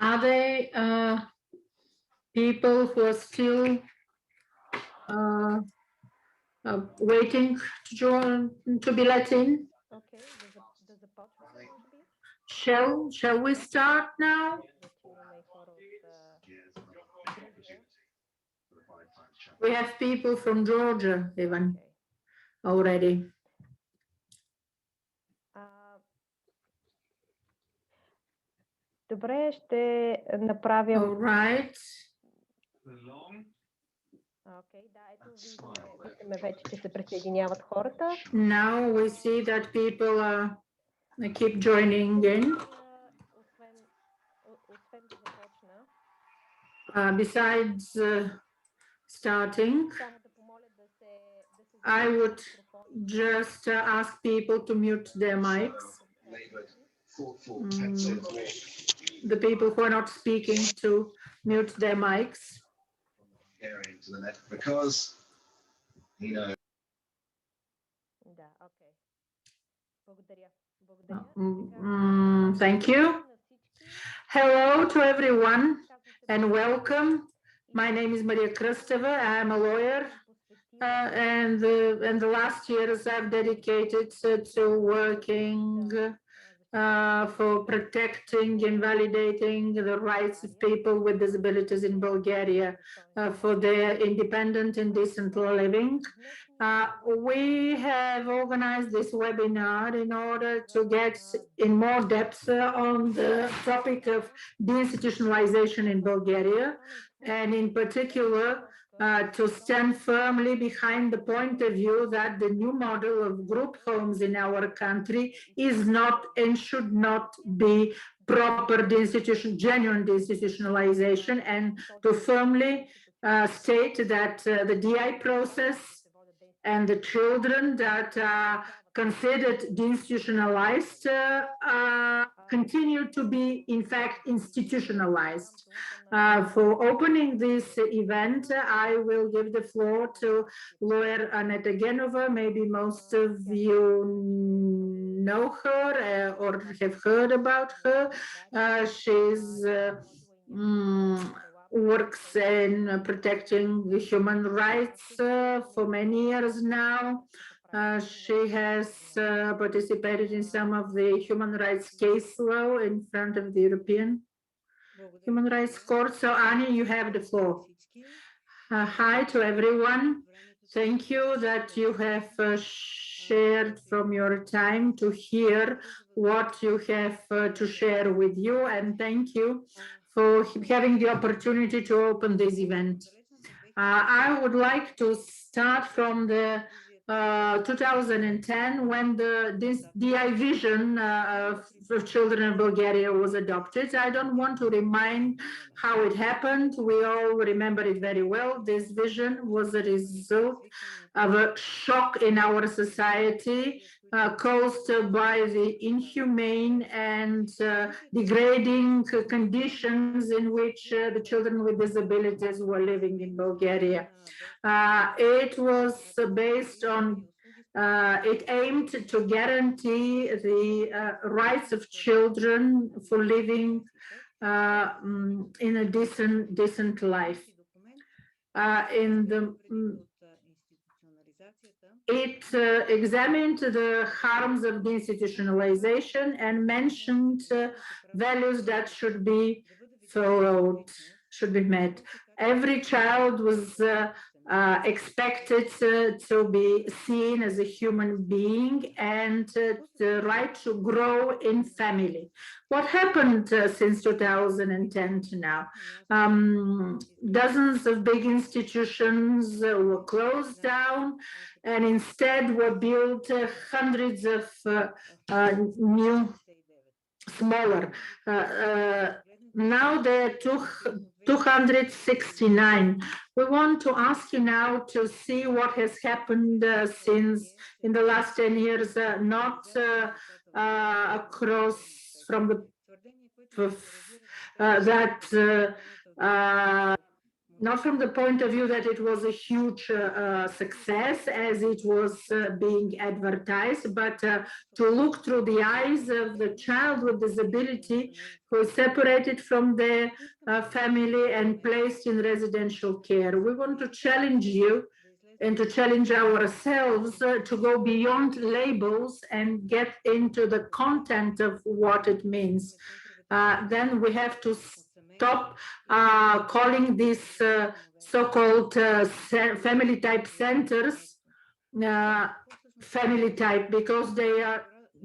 Are there people who are still waiting to join, to be let in? Okay, Shall we start now? We have people from Georgia even already. Добре, ще направим. All right. Okay, да, ето виждаме вече, че се присъединяват хората. Now we see that people keep joining in. Освен да започна, Besides starting, I would just ask people to mute their mics. The people who are not speaking to mute their mics. Because you know. Да, okay. Благодаря. Thank you. Hello to everyone and welcome. My name is Maria Kristeva. I'm a lawyer, and the last years I've dedicated to working for protecting and validating the rights of people with disabilities in Bulgaria for their independent and decent living. We have organized this webinar in order to get in more depth on the topic of deinstitutionalization in Bulgaria, and in particular to stand firmly behind the point of view that the new model of group homes in our country is not and should not be proper genuine deinstitutionalization, and to firmly state that the DI process and the children that are considered deinstitutionalized continue to be, in fact, institutionalized. For opening this event, I will give the floor to lawyer Aneta Genova. Maybe most of you know her or have heard about her. She's works in protecting the human rights for many years now. She has participated in some of the human rights case law in front of the European Human Rights Court. So, Ani, you have the floor. Hi to everyone. Thank you that you have shared from your time to hear what you have to share with you, and thank you for having the opportunity to open this event. I would like to start from the 2010 when this DI vision of children in Bulgaria was adopted. I don't want to remind how it happened. We all remember it very well. This vision was a result of a shock in our society caused by the inhumane and degrading conditions in which the children with disabilities were living in Bulgaria. It was based on it aimed to guarantee the rights of children for living in a decent life. It examined the harms of deinstitutionalization and mentioned values that should be followed, should be met. Every child was expected to be seen as a human being and the right to grow in family. What happened since 2010 to now? Dozens of big institutions were closed down, and instead were built hundreds of new, smaller. Now there are 269. We want to ask you now to see what has happened since in the last 10 years, not across from the not from the point of view that it was a huge success as it was being advertised, but to look through the eyes of the child with disability who is separated from their family and placed in residential care. We want to challenge you and to challenge ourselves to go beyond labels and get into the content of what it means. Then we have to stop calling these so-called family type centers family type, because they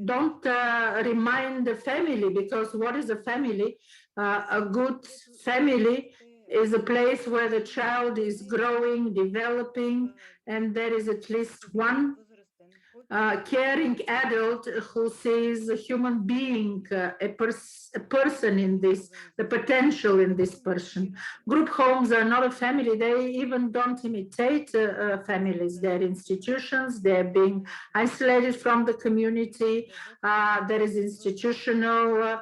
don't remind the family, because what is a family? A good family is a place where the child is growing, developing, and there is at least one caring adult who sees a human being, a person in this, the potential in this person. Group homes are not a family. They even don't imitate families. They're institutions. They're being isolated from the community. There is institutional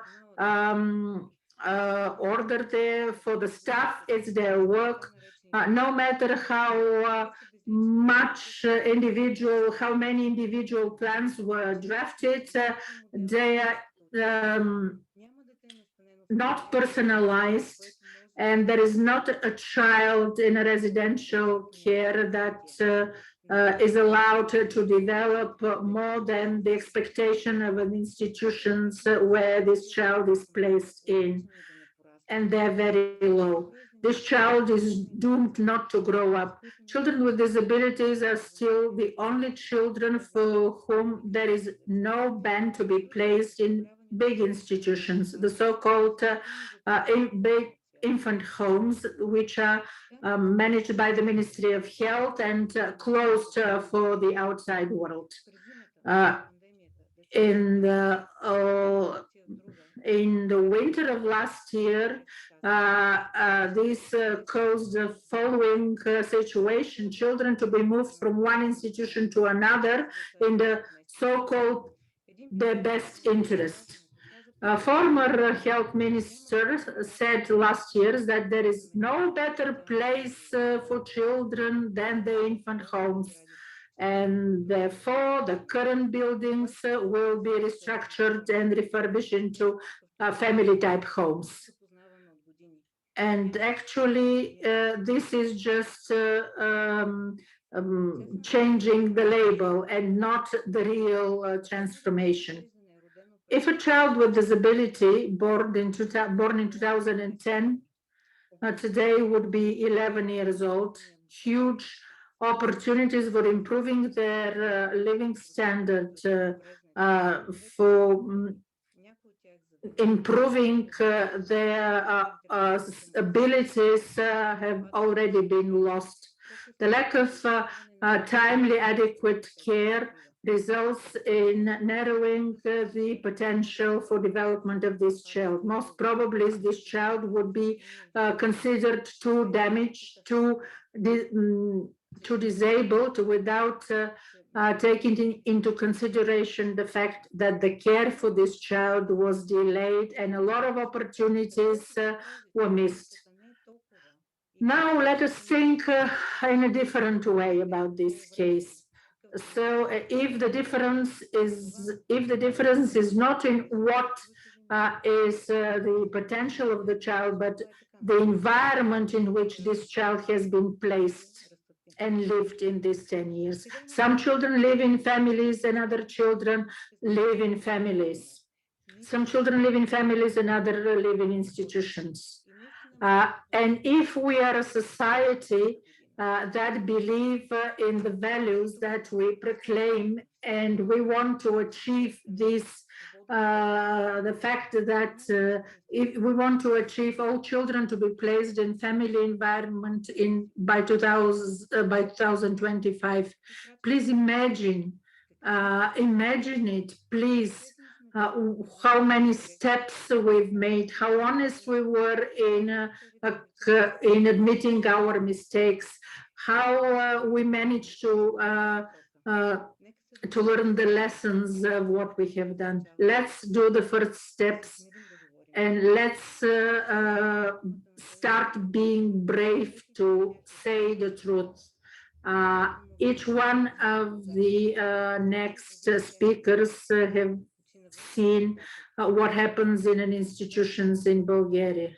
order there for the staff. It's their work. No matter how how many individual plans were drafted, they are not personalized, and there is not a child in a residential care that is allowed to develop more than the expectation of an institutions where this child is placed in, and they're very low. This child is doomed not to grow up. Children with disabilities are still the only children for whom there is no ban to be placed in big institutions, the so-called big infant homes, which are managed by the Ministry of Health and closed for the outside world. In the winter of last year, this caused the following situation: children to be moved from one institution to another in the so-called their best interest. A former health minister said last year that there is no better place for children than the infant homes, and therefore the current buildings will be restructured and refurbished into family type homes. And actually, this is just changing the label and not the real transformation. If a child with disability born in 2010 today would be 11 years old, huge opportunities for improving their living standard, for improving their abilities have already been lost. The lack of timely adequate care results in narrowing the potential for development of this child. Most probably this child would be considered too damaged, too disabled, without taking into consideration the fact that the care for this child was delayed and a lot of opportunities were missed. Now let us think in a different way about this case. So if the difference is not in what is the potential of the child, but the environment in which this child has been placed and lived in these 10 years. Some children live in families and other children live in families. Some children live in families and others live in institutions. And if we are a society that believe in the values that we proclaim, and we want to achieve this, the fact that if we want to achieve all children to be placed in family environment by 2025, please imagine it, please. How many steps we've made, how honest we were in admitting our mistakes, how we managed to learn the lessons of what we have done. Let's do the first steps and let's start being brave to say the truth. Each one of the next speakers have seen what happens in an institutions in Bulgaria.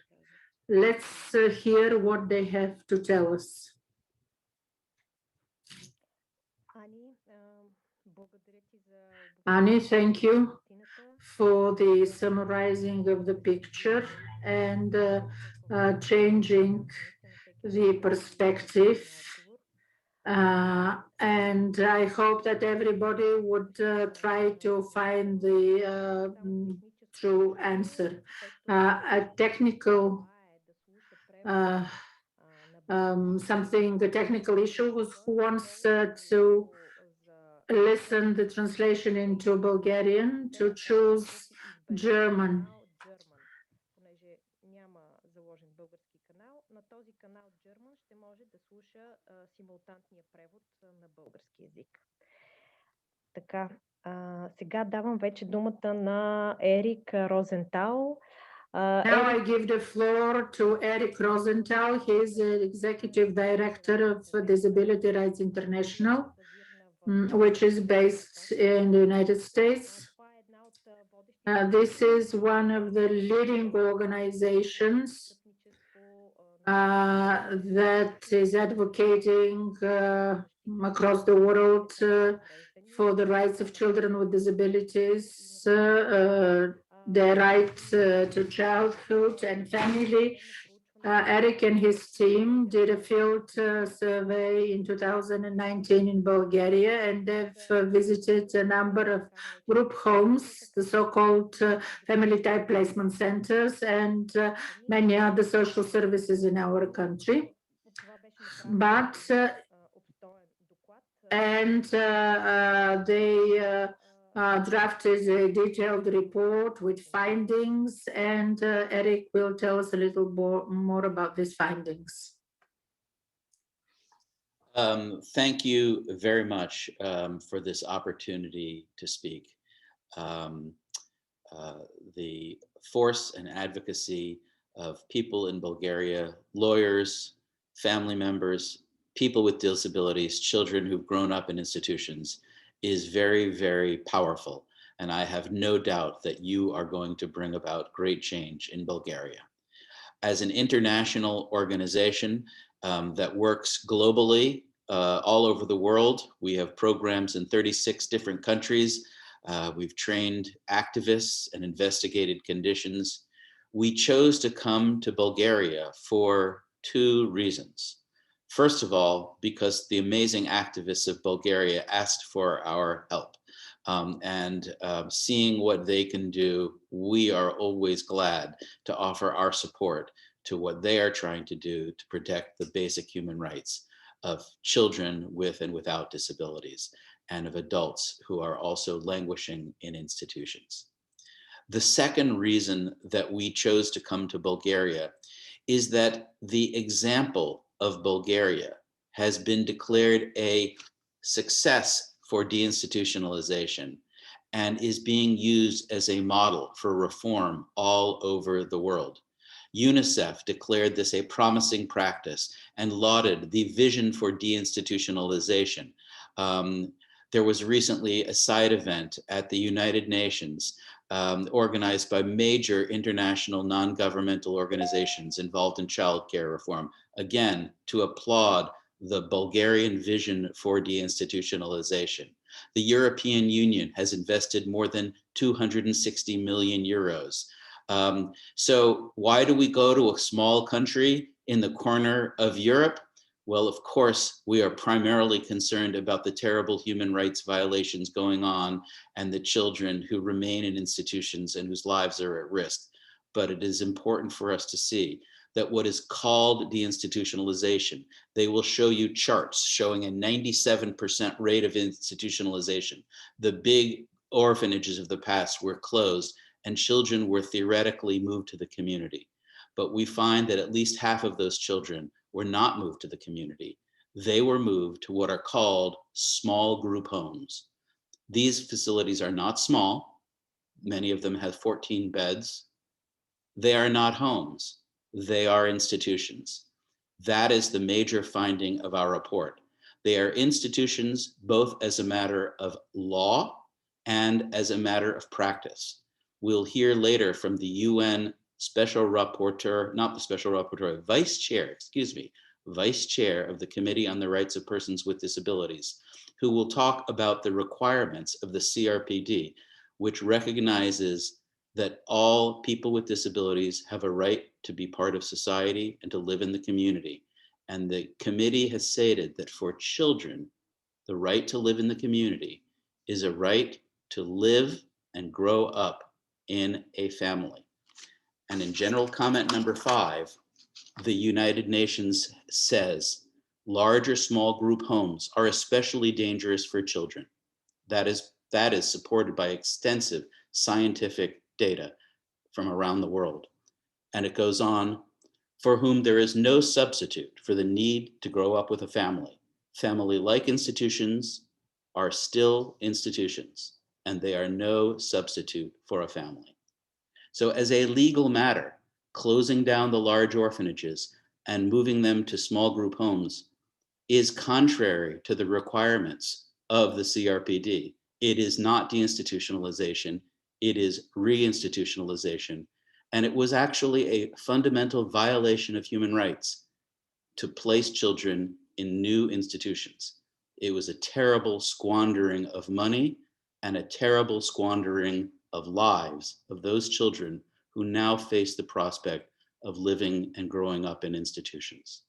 Let's hear what they have to tell us. Ani, thank you for the summarizing of the picture and changing the perspective. And I hope that everybody would try to find the true answer. A technical a technical issue was who wants to listen the translation into Bulgarian, to choose German. Няма заложен български канал, на този канал German ще може да слуша симултантния превод на български език. Така, сега давам вече думата на Ерик Розентал. Now I give the floor to Eric Rosenthal. He is the executive director of Disability Rights International, which is based in the United States. This is one of the leading organizations that is advocating across the world for the rights of children with disabilities, their right to childhood and family. Eric and his team did a field survey in 2019 in Bulgaria, and they've visited a number of group homes, the so-called family type placement centers, and many other social services in our country. But they drafted a detailed report with findings, and Eric will tell us a little more about these findings. Thank you very much for this opportunity to speak. The force and advocacy of people in Bulgaria, lawyers, family members, people with disabilities, children who've grown up in institutions, is very, very powerful. And I have no doubt that you are going to bring about great change in Bulgaria. As an international organization that works globally, all over the world, we have programs in 36 different countries. We've trained activists and investigated conditions. We chose to come to Bulgaria for two reasons. First of all, because the amazing activists of Bulgaria asked for our help. Seeing what they can do, we are always glad to offer our support to what they are trying to do to protect the basic human rights of children with and without disabilities, and of adults who are also languishing in institutions. The second reason that we chose to come to Bulgaria is that the example of Bulgaria has been declared a success for deinstitutionalization and is being used as a model for reform all over the world. UNICEF declared this a promising practice and lauded the vision for deinstitutionalization. There was recently a side event at the United Nations organized by major international non-governmental organizations involved in childcare reform, again, to applaud the Bulgarian vision for deinstitutionalization. The European Union has invested more than 260 million euros. So why do we go to a small country in the corner of Europe? Well, of course, we are primarily concerned about the terrible human rights violations going on and the children who remain in institutions and whose lives are at risk. But it is important for us to see that what is called deinstitutionalization, they will show you charts showing a 97% rate of institutionalization. The big orphanages of the past were closed and children were theoretically moved to the community. But we find that at least half of those children were not moved to the community. They were moved to what are called small group homes. These facilities are not small. Many of them have 14 beds. They are not homes, they are institutions. That is the major finding of our report. They are institutions both as a matter of law and as a matter of practice. We'll hear later from the UN Special Rapporteur, not the Special Rapporteur, Vice Chair of the Committee on the Rights of Persons with Disabilities, who will talk about the requirements of the CRPD, which recognizes that all people with disabilities have a right to be part of society and to live in the community. And the committee has stated that for children, the right to live in the community is a right to live and grow up in a family. And in general comment number 5, the United Nations says large or small group homes are especially dangerous for children. That is supported by extensive scientific data from around the world. And it goes on, for whom there is no substitute for the need to grow up with a family. Family-like institutions are still institutions, and they are no substitute for a family. So as a legal matter, closing down the large orphanages and moving them to small group homes is contrary to the requirements of the CRPD. It is not deinstitutionalization, it is reinstitutionalization. And it was actually a fundamental violation of human rights to place children in new institutions. It was a terrible squandering of money and a terrible squandering of lives of those children who now face the prospect of living and growing up in institutions.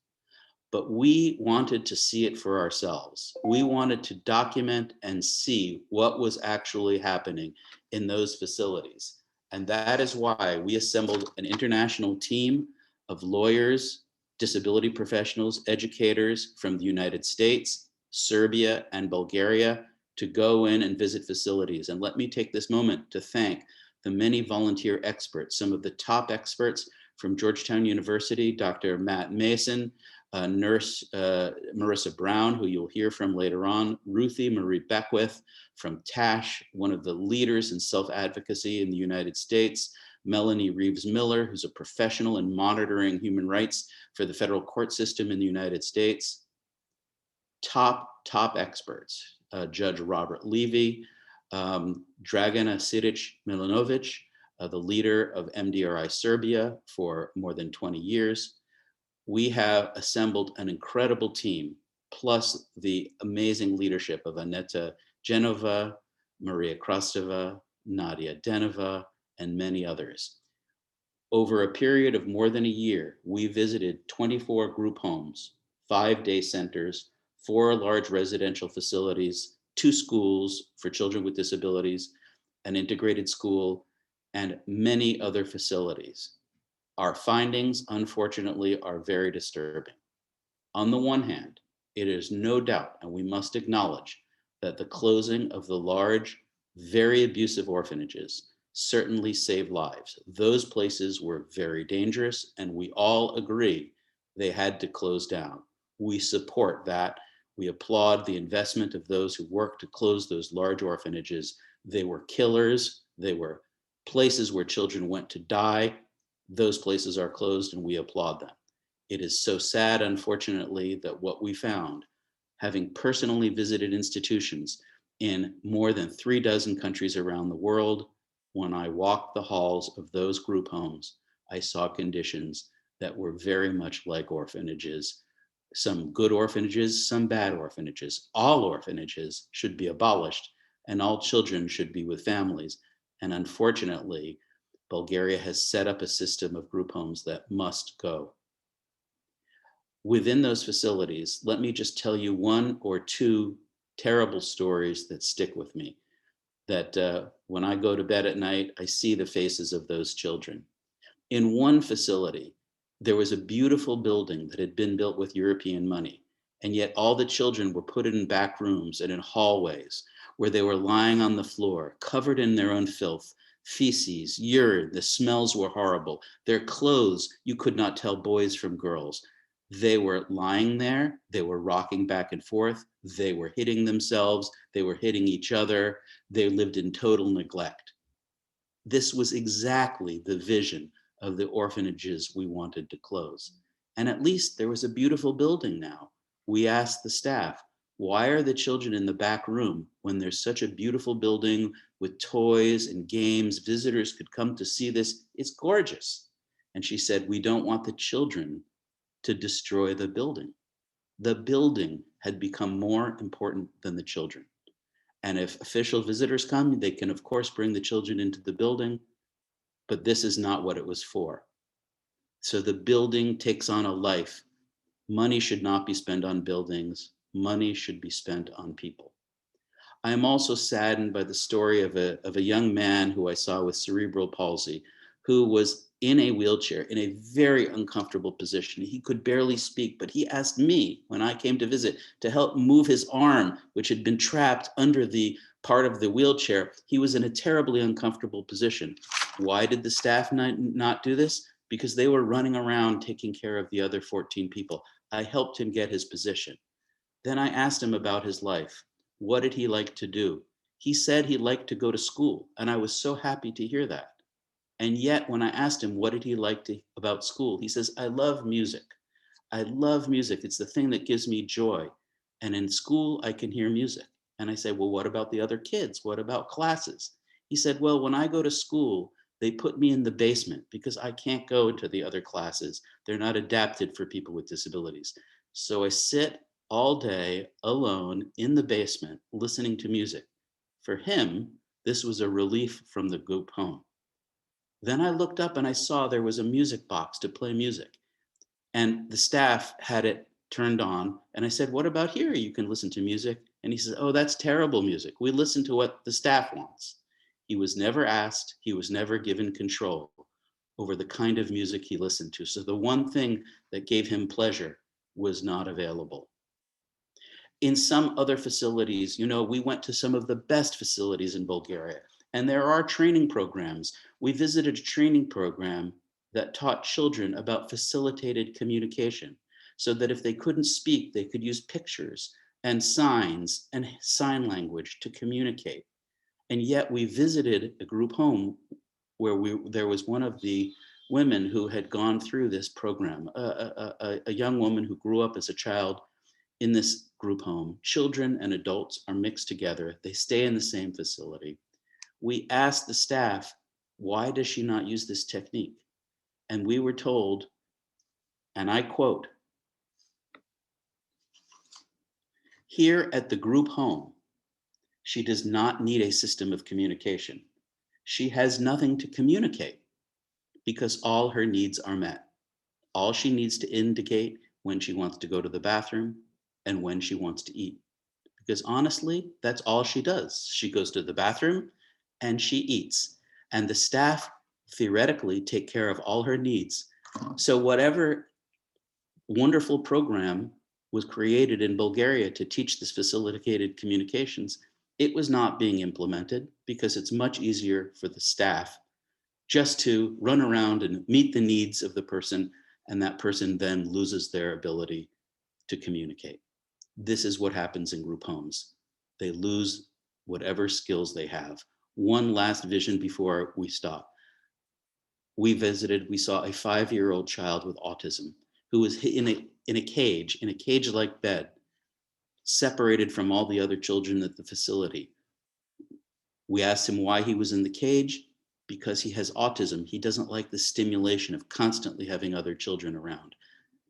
But we wanted to see it for ourselves. We wanted to document and see what was actually happening in those facilities. And that is why we assembled an international team of lawyers, disability professionals, educators from the United States, Serbia, and Bulgaria to go in and visit facilities. And let me take this moment to thank the many volunteer experts, some of the top experts from Georgetown University, Dr. Matt Mason, nurse Marisa Brown, who you'll hear from later on, Ruthie Marie Beckwith from TASH, one of the leaders in self-advocacy in the United States, Melanie Reeves-Miller, who's a professional in monitoring human rights for the federal court system in the United States. Top experts, Judge Robert Levy, Dragana Siric-Milanovic, the leader of MDRI Serbia for more than 20 years. We have assembled an incredible team, plus the amazing leadership of Aneta Genova, Maria Krasteva, Nadia Deneva, and many others. Over a period of more than a year, we visited 24 group homes, 5 day centers, 4 large residential facilities, 2 schools for children with disabilities, an integrated school, and many other facilities. Our findings, unfortunately, are very disturbing. On the one hand, it is no doubt, and we must acknowledge, that the closing of the large, very abusive orphanages certainly saved lives. Those places were very dangerous, and we all agree they had to close down. We support that. We applaud the investment of those who worked to close those large orphanages. They were killers. They were places where children went to die. Those places are closed and we applaud them. It is so sad, unfortunately, that what we found, having personally visited institutions in more than 36 countries around the world, when I walked the halls of those group homes, I saw conditions that were very much like orphanages. Some good orphanages, some bad orphanages. All orphanages should be abolished and all children should be with families. And unfortunately, Bulgaria has set up a system of group homes that must go. Within those facilities, let me just tell you 1 or 2 terrible stories that stick with me, that when I go to bed at night, I see the faces of those children. In one facility, there was a beautiful building that had been built with European money, and yet all the children were put in back rooms and in hallways where they were lying on the floor, covered in their own filth, feces, urine, the smells were horrible. Their clothes, you could not tell boys from girls. They were lying there, they were rocking back and forth, they were hitting themselves, they were hitting each other, they lived in total neglect. This was exactly the vision of the orphanages we wanted to close. And at least there was a beautiful building now. We asked the staff, why are the children in the back room when there's such a beautiful building with toys and games? Visitors could come to see this. It's gorgeous. And she said, we don't want the children to destroy the building. The building had become more important than the children. And if official visitors come, they can of course bring the children into the building, but this is not what it was for. So the building takes on a life. Money should not be spent on buildings. Money should be spent on people. I am also saddened by the story of a young man who I saw with cerebral palsy, who was in a wheelchair in a very uncomfortable position. He could barely speak, but he asked me when I came to visit to help move his arm, which had been trapped under the part of the wheelchair. He was in a terribly uncomfortable position. Why did the staff not do this? Because they were running around taking care of the other 14 people. I helped him get his position. Then I asked him about his life. What did he like to do? He said he liked to go to school, and I was so happy to hear that. And yet, when I asked him what did he like about school, he says, I love music. I love music. It's the thing that gives me joy. And in school, I can hear music. And I said, well, what about the other kids? What about classes? He said, well, when I go to school, they put me in the basement because I can't go into the other classes. They're not adapted for people with disabilities. So I sit all day alone in the basement listening to music. For him, this was a relief from the group home. Then I looked up and I saw there was a music box to play music. And the staff had it turned on. And I said, what about here? You can listen to music. And he says, oh, that's terrible music. We listen to what the staff wants. He was never asked. He was never given control over the kind of music he listened to. So the one thing that gave him pleasure was not available. In some other facilities, we went to some of the best facilities in Bulgaria, and there are training programs. We visited a training program that taught children about facilitated communication, so that if they couldn't speak, they could use pictures and signs and sign language to communicate. And yet we visited a group home where there was one of the women who had gone through this program, a young woman who grew up as a child in this group home. Children and adults are mixed together. They stay in the same facility. We asked the staff, why does she not use this technique? And we were told, and I quote, here at the group home, she does not need a system of communication. She has nothing to communicate because all her needs are met. All she needs to indicate when she wants to go to the bathroom and when she wants to eat. Because honestly, that's all she does. She goes to the bathroom and she eats. And the staff theoretically take care of all her needs. So whatever wonderful program was created in Bulgaria to teach this facilitated communications, it was not being implemented because it's much easier for the staff just to run around and meet the needs of the person, and that person then loses their ability to communicate. This is what happens in group homes. They lose whatever skills they have. One last vision before we stop. We saw a 5-year-old child with autism who was in a cage-like bed, separated from all the other children at the facility. We asked him why he was in the cage. Because he has autism. He doesn't like the stimulation of constantly having other children around.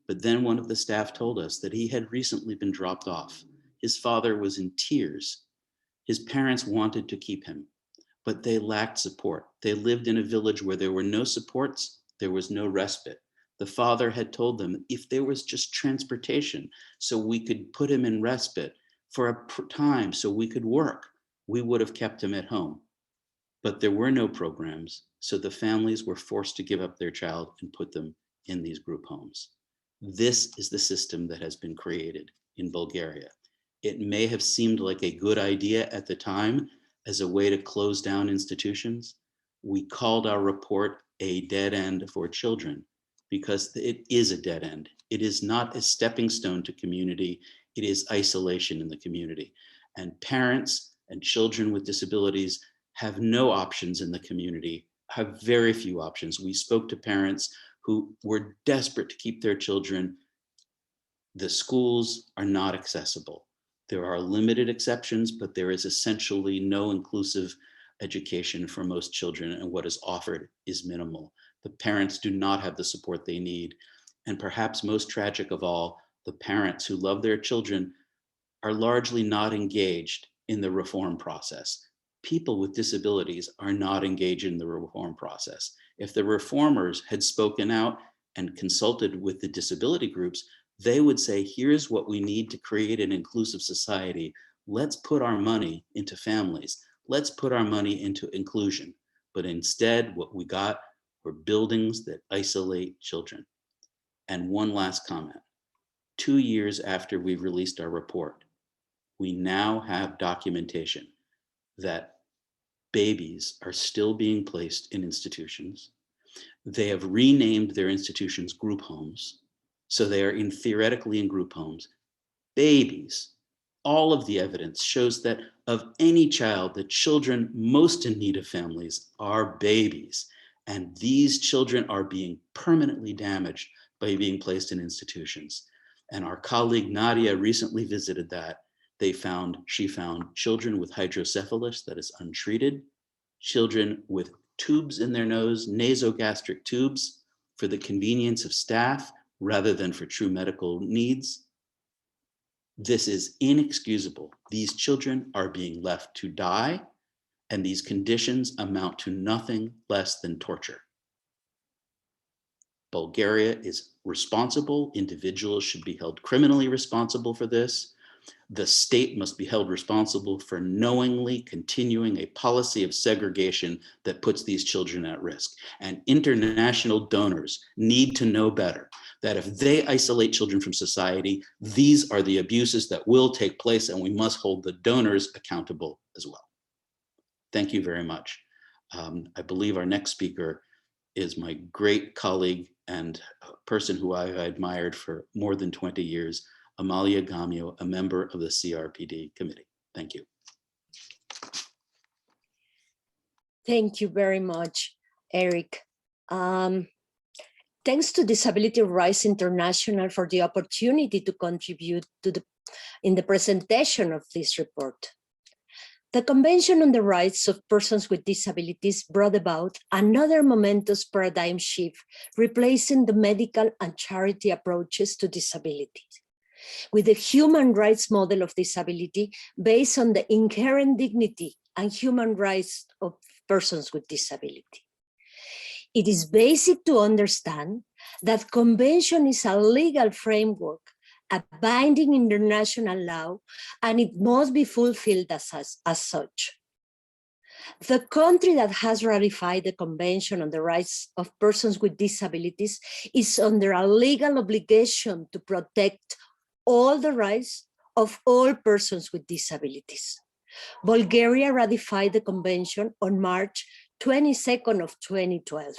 But then one of the staff told us that he had recently been dropped off. His father was in tears. His parents wanted to keep him, but they lacked support. They lived in a village where there were no supports, there was no respite. The father had told them if there was just transportation so we could put him in respite for a time so we could work, we would have kept him at home. But there were no programs, so the families were forced to give up their child and put them in these group homes. This is the system that has been created in Bulgaria. It may have seemed like a good idea at the time as a way to close down institutions. We called our report a dead end for children because it is a dead end. It is not a stepping stone to community. It is isolation in the community. And parents and children with disabilities have no options in the community have very few options. We spoke to parents who were desperate to keep their children. The schools are not accessible. There are limited exceptions, but there is essentially no inclusive education for most children, and what is offered is minimal. The parents do not have the support they need. And perhaps most tragic of all, the parents who love their children are largely not engaged in the reform process. People with disabilities are not engaged in the reform process. If the reformers had spoken out and consulted with the disability groups, they would say, here's what we need to create an inclusive society. Let's put our money into families. Let's put our money into inclusion. But instead, what we got were buildings that isolate children. And one last comment. 2 years after we released our report, we now have documentation that babies are still being placed in institutions. They have renamed their institutions group homes. So they are theoretically in group homes. Babies, all of the evidence shows that of any child, the children most in need of families are babies. And these children are being permanently damaged by being placed in institutions. And our colleague Nadia recently visited that. She found children with hydrocephalus that is untreated, children with tubes in their nose, nasogastric tubes for the convenience of staff rather than for true medical needs. This is inexcusable. These children are being left to die, and these conditions amount to nothing less than torture. Bulgaria is responsible. Individuals should be held criminally responsible for this. The state must be held responsible for knowingly continuing a policy of segregation that puts these children at risk. And international donors need to know better that if they isolate children from society, these are the abuses that will take place, and we must hold the donors accountable as well. Thank you very much. I believe our next speaker is my great colleague and a person who I've admired for more than 20 years, Amalia Gamio, a member of the CRPD committee. Thank you. Thank you very much, Eric. Thanks to Disability Rights International for the opportunity to contribute in the presentation of this report. The Convention on the Rights of Persons with Disabilities brought about another momentous paradigm shift, replacing the medical and charity approaches to disability with the human rights model of disability based on the inherent dignity and human rights of persons with disability. It is basic to understand that convention is a legal framework, a binding international law, and it must be fulfilled as such. The country that has ratified the Convention on the Rights of Persons with Disabilities is under a legal obligation to protect all the rights of all persons with disabilities. Bulgaria ratified the convention on March 22nd of 2012.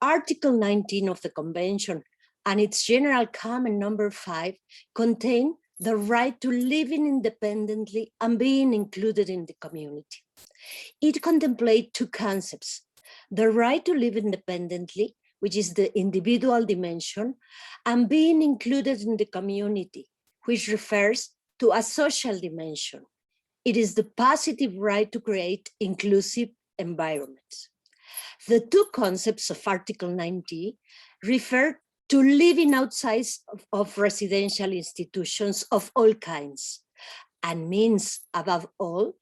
Article 19 of the convention and its general comment number 5 contain the right to living independently and being included in the community. It contemplates two concepts: the right to live independently, which is the individual dimension, and being included in the community, which refers to a social dimension. It is the positive right to create inclusive environments. The two concepts of Article 90 refer to living outside of residential institutions of all kinds, and means, above all,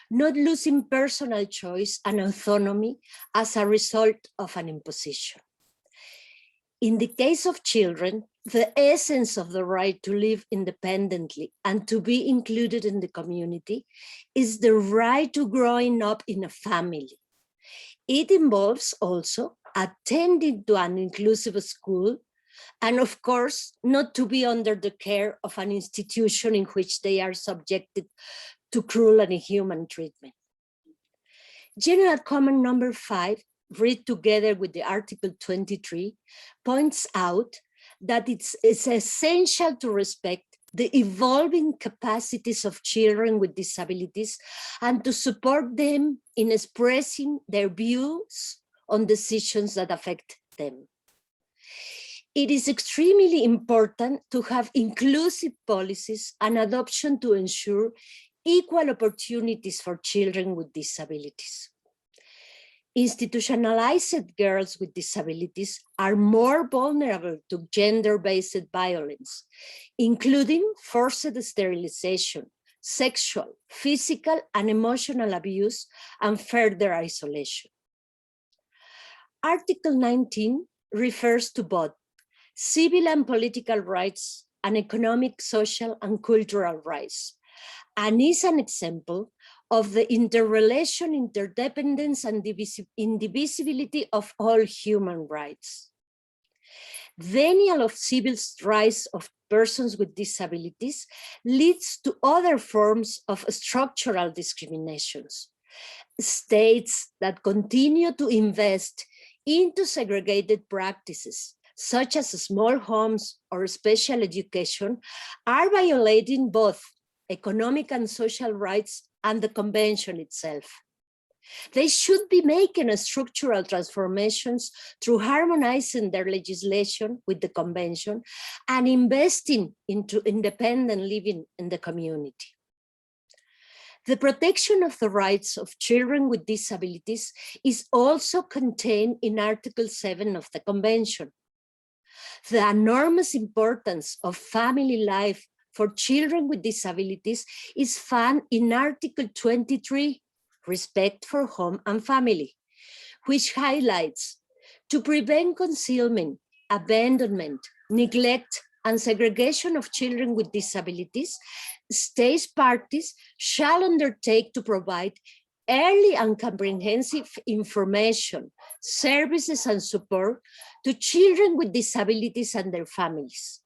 not losing personal choice and autonomy as a result of an imposition. In the case of children, the essence of the right to live independently and to be included in the community is the right to growing up in a family. It involves also attending to an inclusive school, and of course, not to be under the care of an institution in which they are subjected to cruel and inhuman treatment. General comment number 5, read together with the Article 23, points out that it's essential to respect the evolving capacities of children with disabilities and to support them in expressing their views on decisions that affect them. It is extremely important to have inclusive policies and adoption to ensure equal opportunities for children with disabilities. Institutionalized girls with disabilities are more vulnerable to gender-based violence, including forced sterilization, sexual, physical, and emotional abuse, and further isolation. Article 19 refers to both civil and political rights and economic, social, and cultural rights, and is an example of the interrelation, interdependence, and indivisibility of all human rights. Denial of civil rights of persons with disabilities leads to other forms of structural discriminations. States that continue to invest into segregated practices, such as small homes or special education, are violating both economic and social rights and the convention itself. They should be making structural transformations through harmonizing their legislation with the convention and investing into independent living in the community. The protection of the rights of children with disabilities is also contained in Article 7 of the Convention. The enormous importance of family life for children with disabilities is found in Article 23, Respect for Home and Family, which highlights to prevent concealment, abandonment, neglect, and segregation of children with disabilities, state parties shall undertake to provide early and comprehensive information, services, and support to children with disabilities and their families,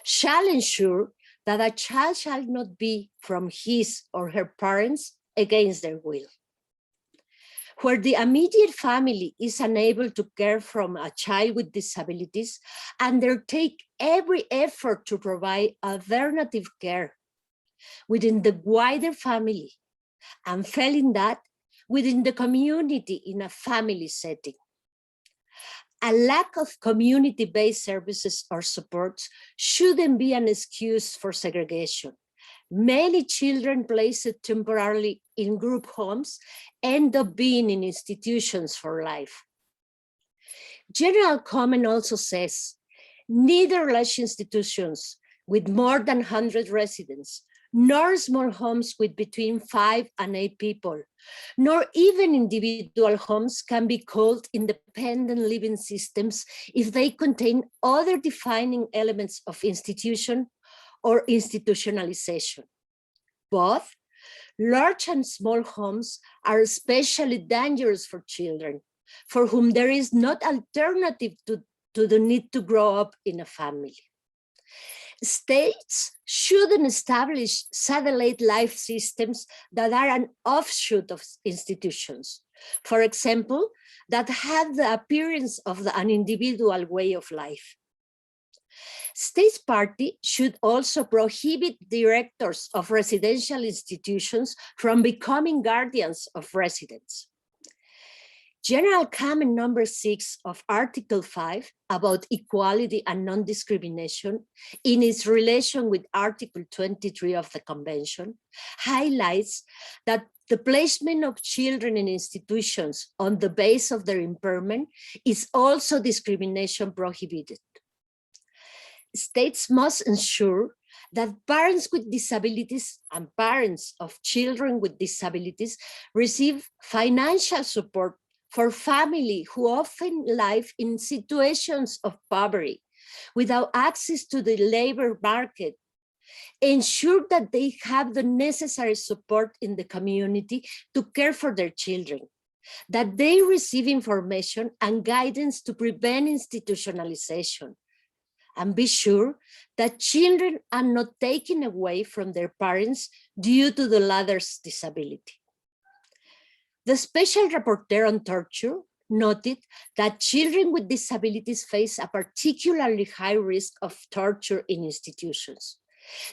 shall ensure that a child shall not be from his or her parents against their will. Where the immediate family is unable to care for a child with disabilities, undertake every effort to provide alternative care within the wider family, and failing that, within the community in a family setting. A lack of community-based services or supports shouldn't be an excuse for segregation. Many children placed temporarily in group homes end up being in institutions for life. General comment also says, neither large institutions with more than 100 residents, nor small homes with between 5 and 8 people, nor even individual homes can be called independent living systems if they contain other defining elements of institution or institutionalization. Both large and small homes are especially dangerous for children, for whom there is not alternative to the need to grow up in a family. States shouldn't establish satellite life systems that are an offshoot of institutions. For example, that have the appearance of an individual way of life. States party should also prohibit directors of residential institutions from becoming guardians of residents. General comment number 6 of Article 5 about equality and non-discrimination in its relation with Article 23 of the Convention highlights that the placement of children in institutions on the basis of their impairment is also discrimination prohibited. States must ensure that parents with disabilities and parents of children with disabilities receive financial support for families who often live in situations of poverty without access to the labor market. Ensure that they have the necessary support in the community to care for their children, that they receive information and guidance to prevent institutionalization, and be sure that children are not taken away from their parents due to the latter's disability. The Special Rapporteur on Torture noted that children with disabilities face a particularly high risk of torture in institutions.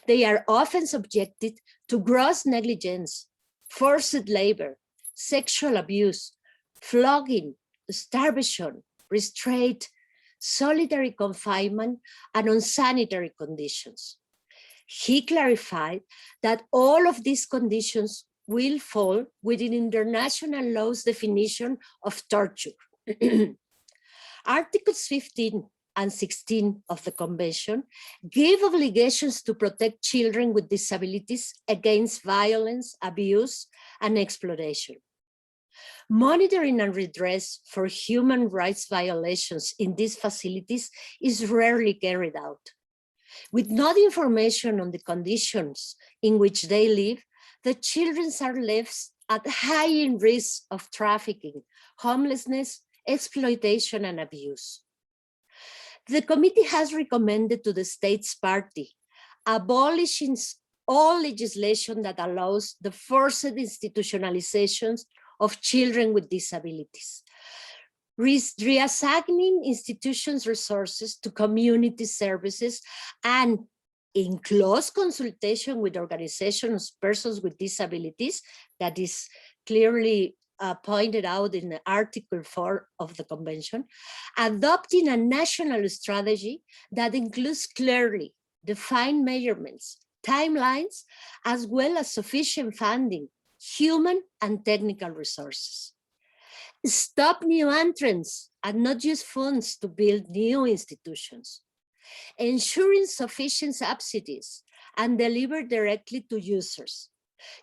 They are often subjected to gross negligence, forced labor, sexual abuse, flogging, starvation, restraint, solitary confinement, and unsanitary conditions. He clarified that all of these conditions will fall within international law's definition of torture. Articles 15 and 16 of the Convention give obligations to protect children with disabilities against violence, abuse, and exploitation. Monitoring and redress for human rights violations in these facilities is rarely carried out. With no information on the conditions in which they live, the children are left at high risk of trafficking, homelessness, exploitation, and abuse. The committee has recommended to the States Party abolishing all legislation that allows the forced institutionalizations of children with disabilities, reassigning institutions' resources to community services, and in close consultation with organizations, persons with disabilities, that is clearly pointed out in Article 4 of the Convention, adopting a national strategy that includes clearly defined measurements, timelines, as well as sufficient funding, human and technical resources. Stop new entrants and not use funds to build new institutions. Ensuring sufficient subsidies and deliver directly to users.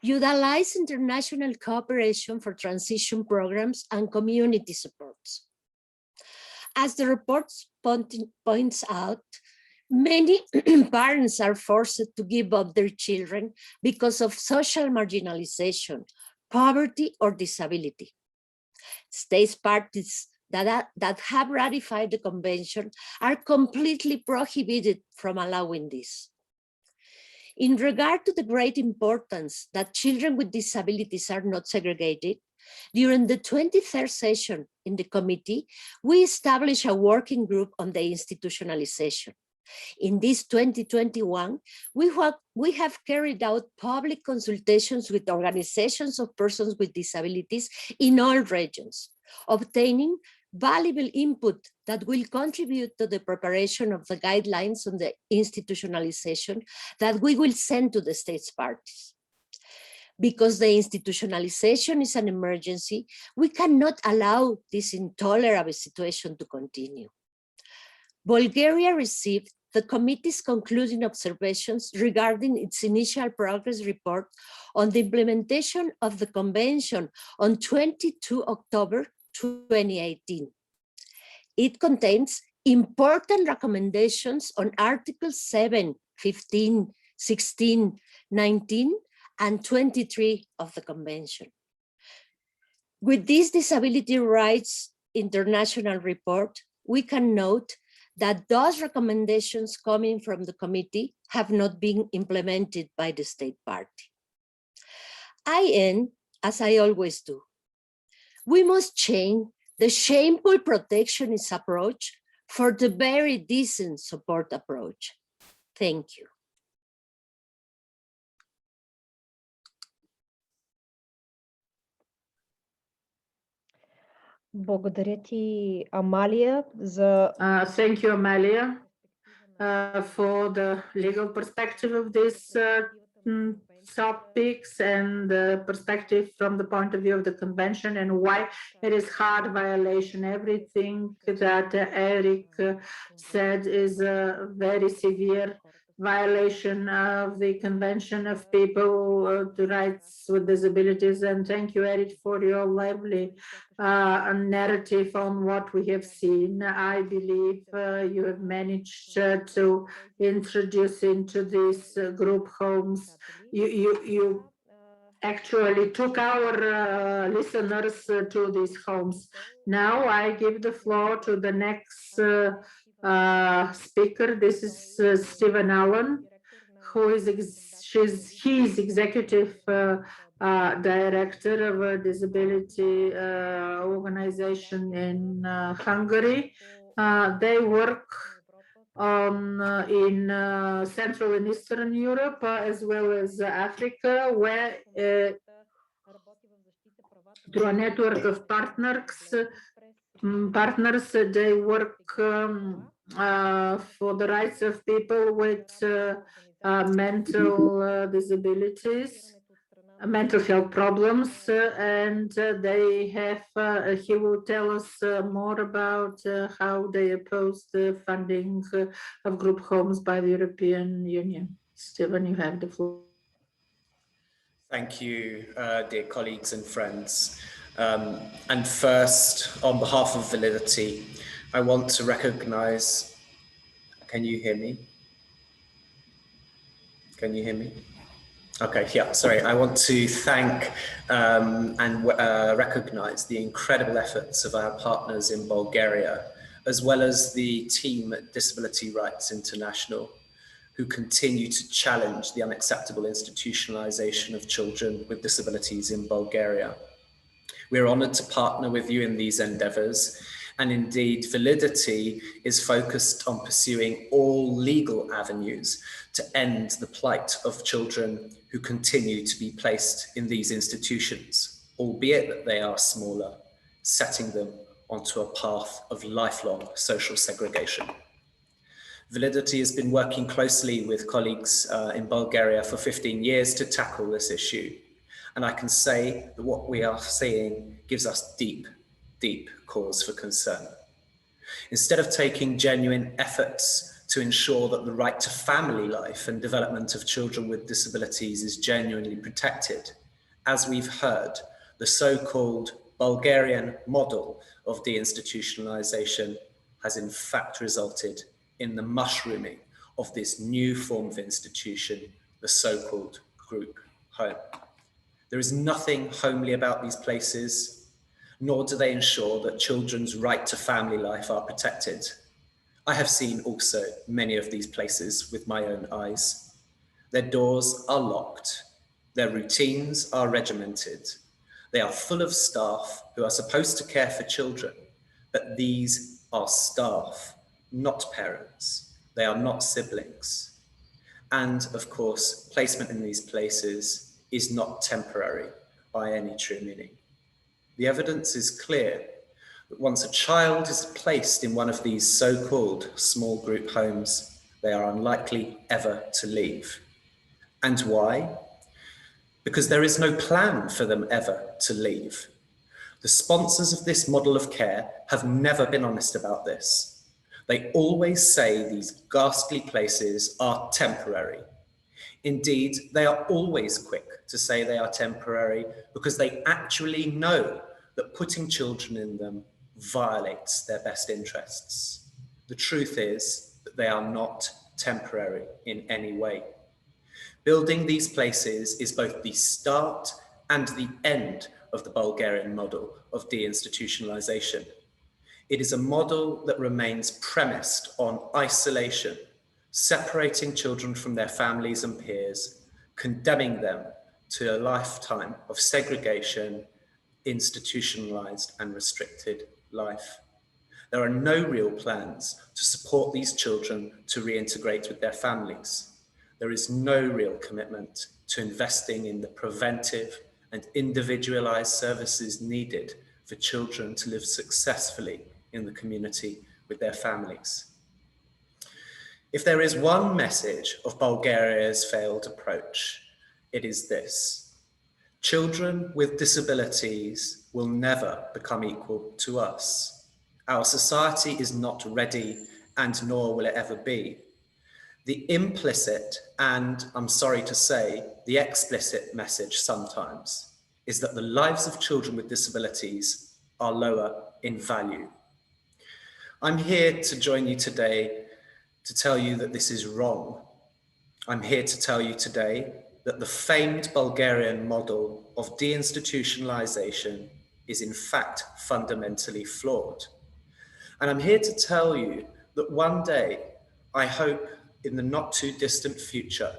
Utilize international cooperation for transition programs and community supports. As the report points out, many parents are forced to give up their children because of social marginalization, poverty, or disability. States parties that have ratified the convention are completely prohibited from allowing this. In regard to the great importance that children with disabilities are not segregated, during the 23rd session in the committee, we established a working group on the institutionalization. In this 2021, we have carried out public consultations with organizations of persons with disabilities in all regions, obtaining valuable input that will contribute to the preparation of the guidelines on the institutionalization that we will send to the states parties. Because the institutionalization is an emergency, we cannot allow this intolerable situation to continue. Bulgaria received the committee's concluding observations regarding its initial progress report on the implementation of the convention on 22 October 2018. It contains important recommendations on Articles 7, 15, 16, 19, and 23 of the convention. With this Disability Rights International report, we can note that those recommendations coming from the committee have not been implemented by the state party. I end, as I always do. We must change the shameful protectionist approach for the very decent support approach. Thank you. Благодаря ти, Амалия, за... Thank you, Amalia, for the legal perspective of these topics and the perspective from the point of view of the convention and why it is hard violation. Everything that Eric said is a very severe violation of the Convention of People to Rights with Disabilities. And thank you, Eric, for your lively narrative on what we have seen. I believe you have managed to introduce into these group homes. You actually took our listeners to these homes. Now I give the floor to the next speaker. This is Stephen Allen, who is he is executive director of a disability organization in Hungary. They work in Central and Eastern Europe, as well as Africa, where through a network of partners, they work for the rights of people with mental disabilities, mental health problems, and they have, he will tell us more about how they oppose the funding of group homes by the European Union. Stephen, you have the floor. Thank you, dear colleagues and friends. And first, on behalf of Validity, I want to recognize, can you hear me? Can you hear me? Okay, yeah, sorry. I want to thank and recognize the incredible efforts of our partners in Bulgaria, as well as the team at Disability Rights International, who continue to challenge the unacceptable institutionalization of children with disabilities in Bulgaria. We're honored to partner with you in these endeavors, and indeed Validity is focused on pursuing all legal avenues to end the plight of children who continue to be placed in these institutions, albeit that they are smaller, setting them onto a path of lifelong social segregation. Validity has been working closely with colleagues in Bulgaria for 15 years to tackle this issue. And I can say that what we are seeing gives us deep, deep cause for concern. Instead of taking genuine efforts to ensure that the right to family life and development of children with disabilities is genuinely protected, as we've heard, the so-called Bulgarian model of deinstitutionalization has in fact resulted in the mushrooming of this new form of institution, the so-called group home. There is nothing homely about these places, nor do they ensure that children's right to family life are protected. I have seen also many of these places with my own eyes. Their doors are locked, their routines are regimented, they are full of staff who are supposed to care for children, but these are staff, not parents. They are not siblings. And of course, placement in these places is not temporary by any true meaning. The evidence is clear that once a child is placed in one of these so-called small group homes, they are unlikely ever to leave. And why? Because there is no plan for them ever to leave. The sponsors of this model of care have never been honest about this. They always say these ghastly places are temporary. Indeed, they are always quick to say they are temporary because they actually know that putting children in them violates their best interests. The truth is that they are not temporary in any way. Building these places is both the start and the end of the Bulgarian model of deinstitutionalization. It is a model that remains premised on isolation, separating children from their families and peers, condemning them to a lifetime of segregation, institutionalized and restricted life. There are no real plans to support these children to reintegrate with their families. There is no real commitment to investing in the preventive and individualized services needed for children to live successfully in the community with their families. If there is one message of Bulgaria's failed approach, it is this: children with disabilities will never become equal to us. Our society is not ready, and nor will it ever be. The implicit and, I'm sorry to say, the explicit message sometimes is that the lives of children with disabilities are lower in value. I'm here to join you today to tell you that this is wrong. I'm here to tell you today that the famed Bulgarian model of deinstitutionalization is in fact fundamentally flawed. And I'm here to tell you that one day, I hope in the not too distant future,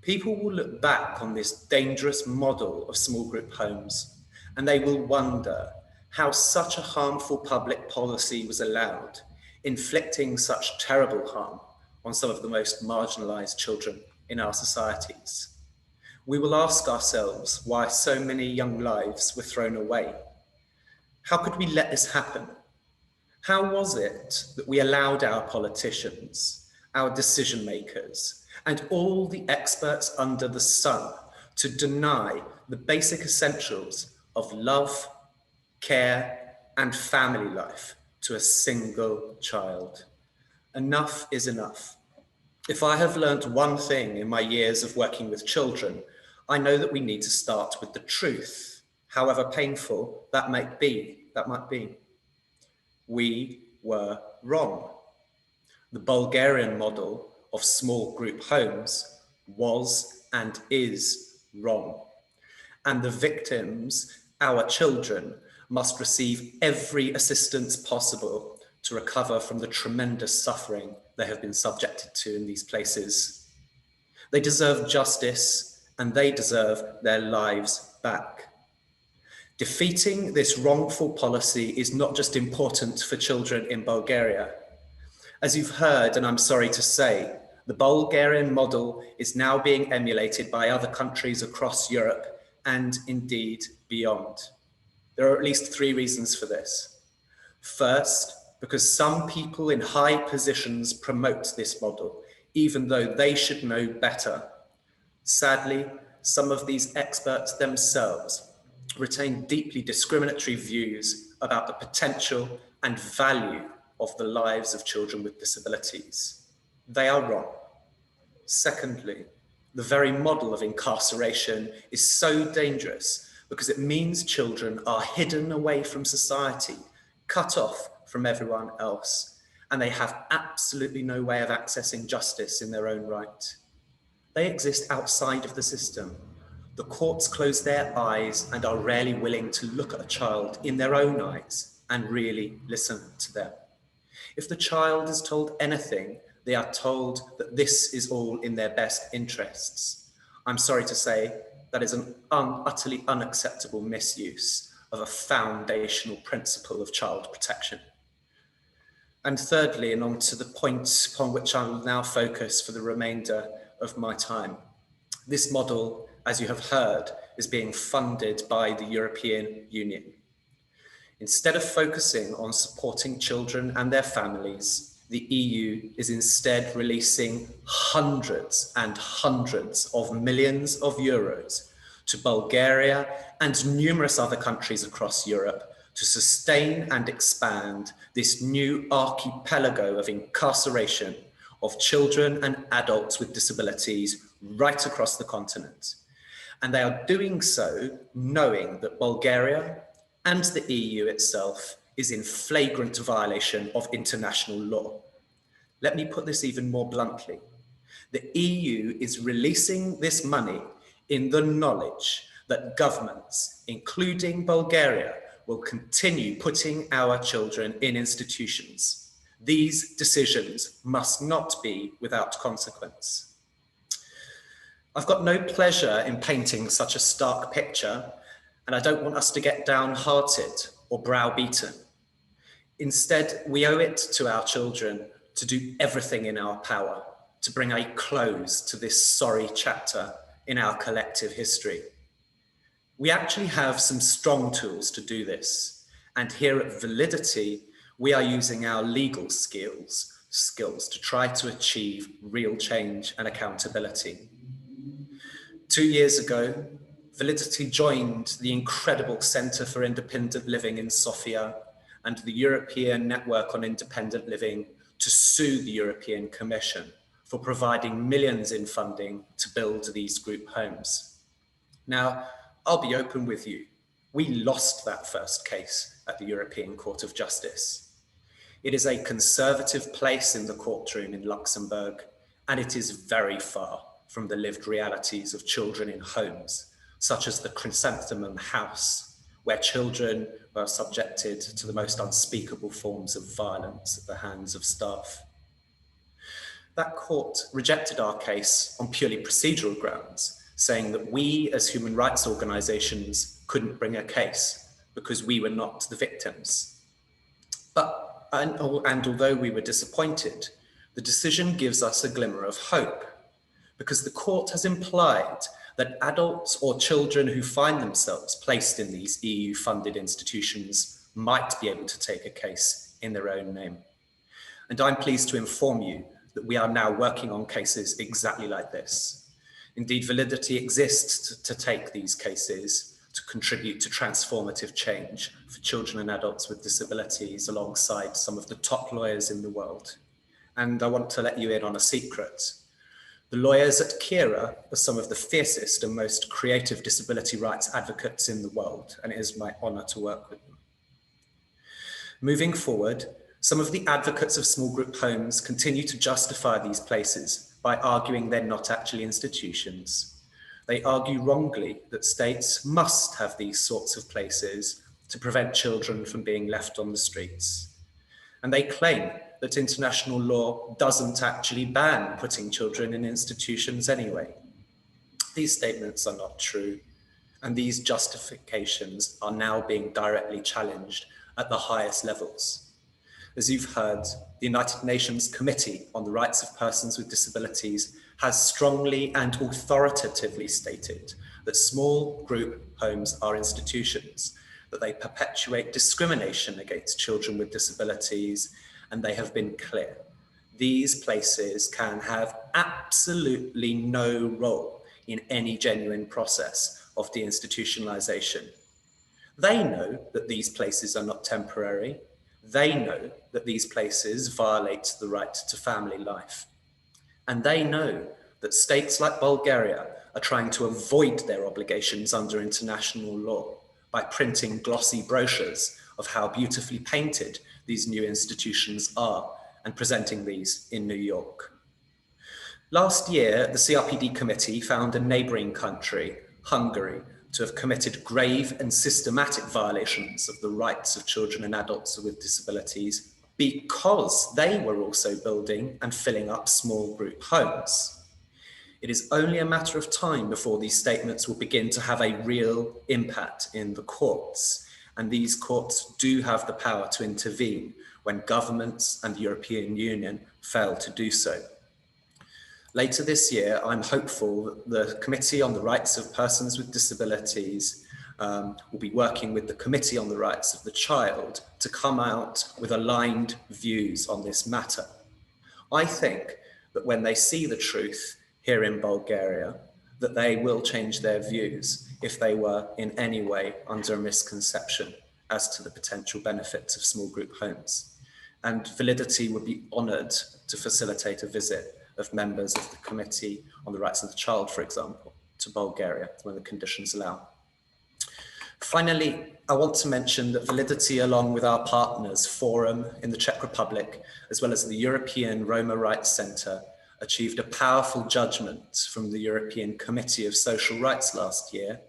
people will look back on this dangerous model of small group homes and they will wonder how such a harmful public policy was allowed, inflicting such terrible harm on some of the most marginalized children in our societies. We will ask ourselves why so many young lives were thrown away. How could we let this happen? How was it that we allowed our politicians, our decision makers, and all the experts under the sun to deny the basic essentials of love, care, and family life to a single child? Enough is enough. If I have learned one thing in my years of working with children, I know that we need to start with the truth, however painful that might be. We were wrong. The Bulgarian model of small group homes was and is wrong. And the victims, our children, must receive every assistance possible to recover from the tremendous suffering they have been subjected to in these places. They deserve justice and they deserve their lives back. Defeating this wrongful policy is not just important for children in Bulgaria. As you've heard, and I'm sorry to say, the Bulgarian model is now being emulated by other countries across Europe and indeed beyond. There are at least 3 reasons for this. First, because some people in high positions promote this model, even though they should know better. Sadly, some of these experts themselves retain deeply discriminatory views about the potential and value of the lives of children with disabilities. They are wrong. Secondly, the very model of incarceration is so dangerous because it means children are hidden away from society, cut off from everyone else, and they have absolutely no way of accessing justice in their own right. They exist outside of the system. The courts close their eyes and are rarely willing to look at a child in their own eyes and really listen to them. If the child is told anything, they are told that this is all in their best interests. I'm sorry to say that is an utterly unacceptable misuse of a foundational principle of child protection. And thirdly, and on to the point upon which I will now focus for the remainder of my time, this model, as you have heard, is being funded by the European Union. Instead of focusing on supporting children and their families, the EU is instead releasing hundreds and hundreds of millions of euros to Bulgaria and numerous other countries across Europe to sustain and expand this new archipelago of incarceration of children and adults with disabilities right across the continent. And they are doing so knowing that Bulgaria and the EU itself is in flagrant violation of international law. Let me put this even more bluntly. The EU is releasing this money in the knowledge that governments, including Bulgaria, will continue putting our children in institutions. These decisions must not be without consequence. I've got no pleasure in painting such a stark picture, and I don't want us to get downhearted or browbeaten. Instead, we owe it to our children to do everything in our power to bring a close to this sorry chapter in our collective history. We actually have some strong tools to do this, and here at Validity, we are using our legal skills to try to achieve real change and accountability. 2 years ago, Validity joined the incredible Centre for Independent Living in Sofia and the European Network on Independent Living to sue the European Commission for providing millions in funding to build these group homes. Now, I'll be open with you. We lost that first case at the European Court of Justice. It is a conservative place in the courtroom in Luxembourg, and it is very far from the lived realities of children in homes, such as the Chrysanthemum House, where children were subjected to the most unspeakable forms of violence at the hands of staff. That court rejected our case on purely procedural grounds, saying that we as human rights organisations couldn't bring a case because we were not the victims. And although we were disappointed, The decision gives us a glimmer of hope, because the court has implied that adults or children who find themselves placed in these EU-funded institutions might be able to take a case in their own name. And I'm pleased to inform you that we are now working on cases exactly like this. Indeed, Validity exists to take these cases to contribute to transformative change for children and adults with disabilities alongside some of the top lawyers in the world. And I want to let you in on a secret. The lawyers at Kera are some of the fiercest and most creative disability rights advocates in the world, and it is my honor to work with them. Moving forward, some of the advocates of small group homes continue to justify these places by arguing they're not actually institutions. They argue wrongly that states must have these sorts of places to prevent children from being left on the streets. And they claim that international law doesn't actually ban putting children in institutions anyway. These statements are not true, and these justifications are now being directly challenged at the highest levels. As you've heard, the United Nations Committee on the Rights of Persons with Disabilities has strongly and authoritatively stated that small group homes are institutions, that they perpetuate discrimination against children with disabilities, and they have been clear. These places can have absolutely no role in any genuine process of deinstitutionalization. They know that these places are not temporary. They know that these places violate the right to family life. And they know that states like Bulgaria are trying to avoid their obligations under international law by printing glossy brochures of how beautifully painted these new institutions are and presenting these in New York. Last year, the CRPD committee found a neighboring country, Hungary, to have committed grave and systematic violations of the rights of children and adults with disabilities because they were also building and filling up small group homes. It is only a matter of time before these statements will begin to have a real impact in the courts, and these courts do have the power to intervene when governments and the European Union fail to do so. Later this year, I'm hopeful that the Committee on the Rights of Persons with Disabilities will be working with the Committee on the Rights of the Child to come out with aligned views on this matter. I think that when they see the truth here in Bulgaria, that they will change their views if they were in any way under a misconception as to the potential benefits of small group homes. And Validity would be honoured to facilitate a visit of members of the Committee on the Rights of the Child, for example, to Bulgaria when the conditions allow. Finally, I want to mention that Validity, along with our partners, Forum in the Czech Republic, as well as the European Roma Rights Centre, achieved a powerful judgment from the European Committee of Social Rights last year,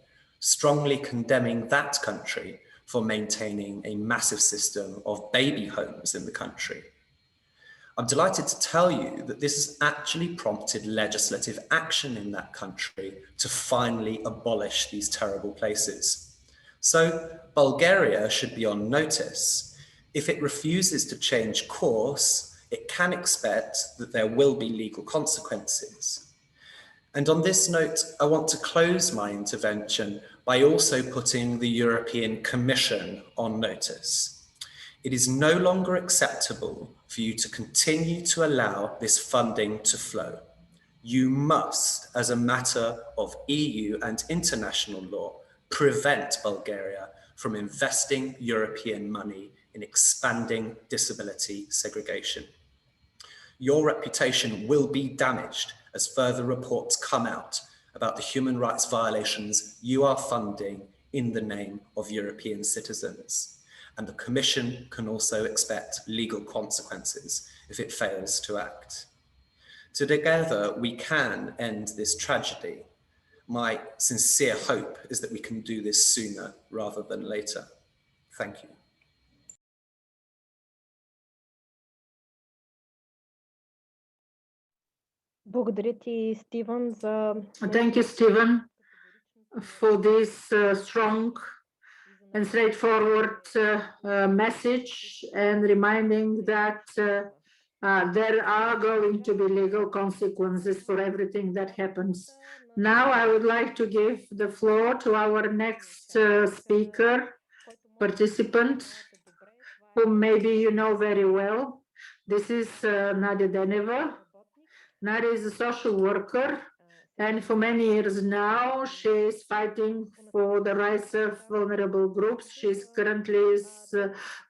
strongly condemning that country for maintaining a massive system of baby homes in the country. I'm delighted to tell you that this has actually prompted legislative action in that country to finally abolish these terrible places. So Bulgaria should be on notice. If it refuses to change course, it can expect that there will be legal consequences. And on this note, I want to close my intervention by also putting the European Commission on notice. It is no longer acceptable for you to continue to allow this funding to flow. You must, as a matter of EU and international law, prevent Bulgaria from investing European money in expanding disability segregation. Your reputation will be damaged as further reports come out about the human rights violations you are funding in the name of European citizens. And the Commission can also expect legal consequences if it fails to act. Together, we can end this tragedy. My sincere hope is that we can do this sooner rather than later. Thank you. Благодаря ти, Стивън, за... Thank you, Stephen, for this strong and straightforward message, and reminding that there are going to be legal consequences for everything that happens. Now I would like to give the floor to our next speaker, participant, whom maybe you know very well. This is Nadia Deneva. Nadia is a social worker, and for many years now, she is fighting for the rights of vulnerable groups. She's currently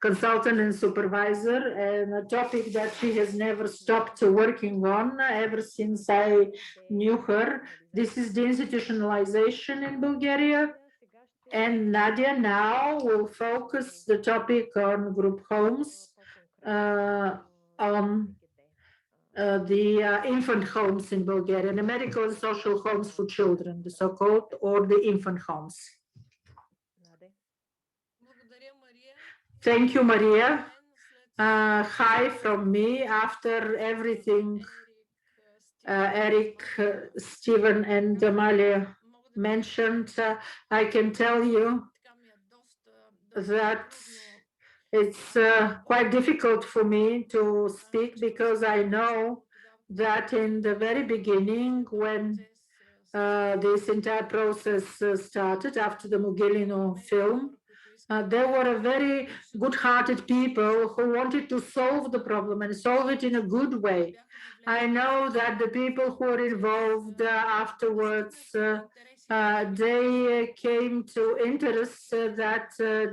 consultant and supervisor, and a topic that she has never stopped working on ever since I knew her. This is the institutionalization in Bulgaria. And Nadia now will focus the topic on group homes, on the infant homes in Bulgaria, the medical and social homes for children, the so-called, or the infant homes. Thank you, Maria. Hi from me. After everything Eric, Stephen, and Amalia mentioned, I can tell you that it's quite difficult for me to speak because I know that in the very beginning, when this entire process started after the Mughelino film, there were very good-hearted people who wanted to solve the problem and solve it in a good way. I know that the people who were involved afterwards, they came to interests that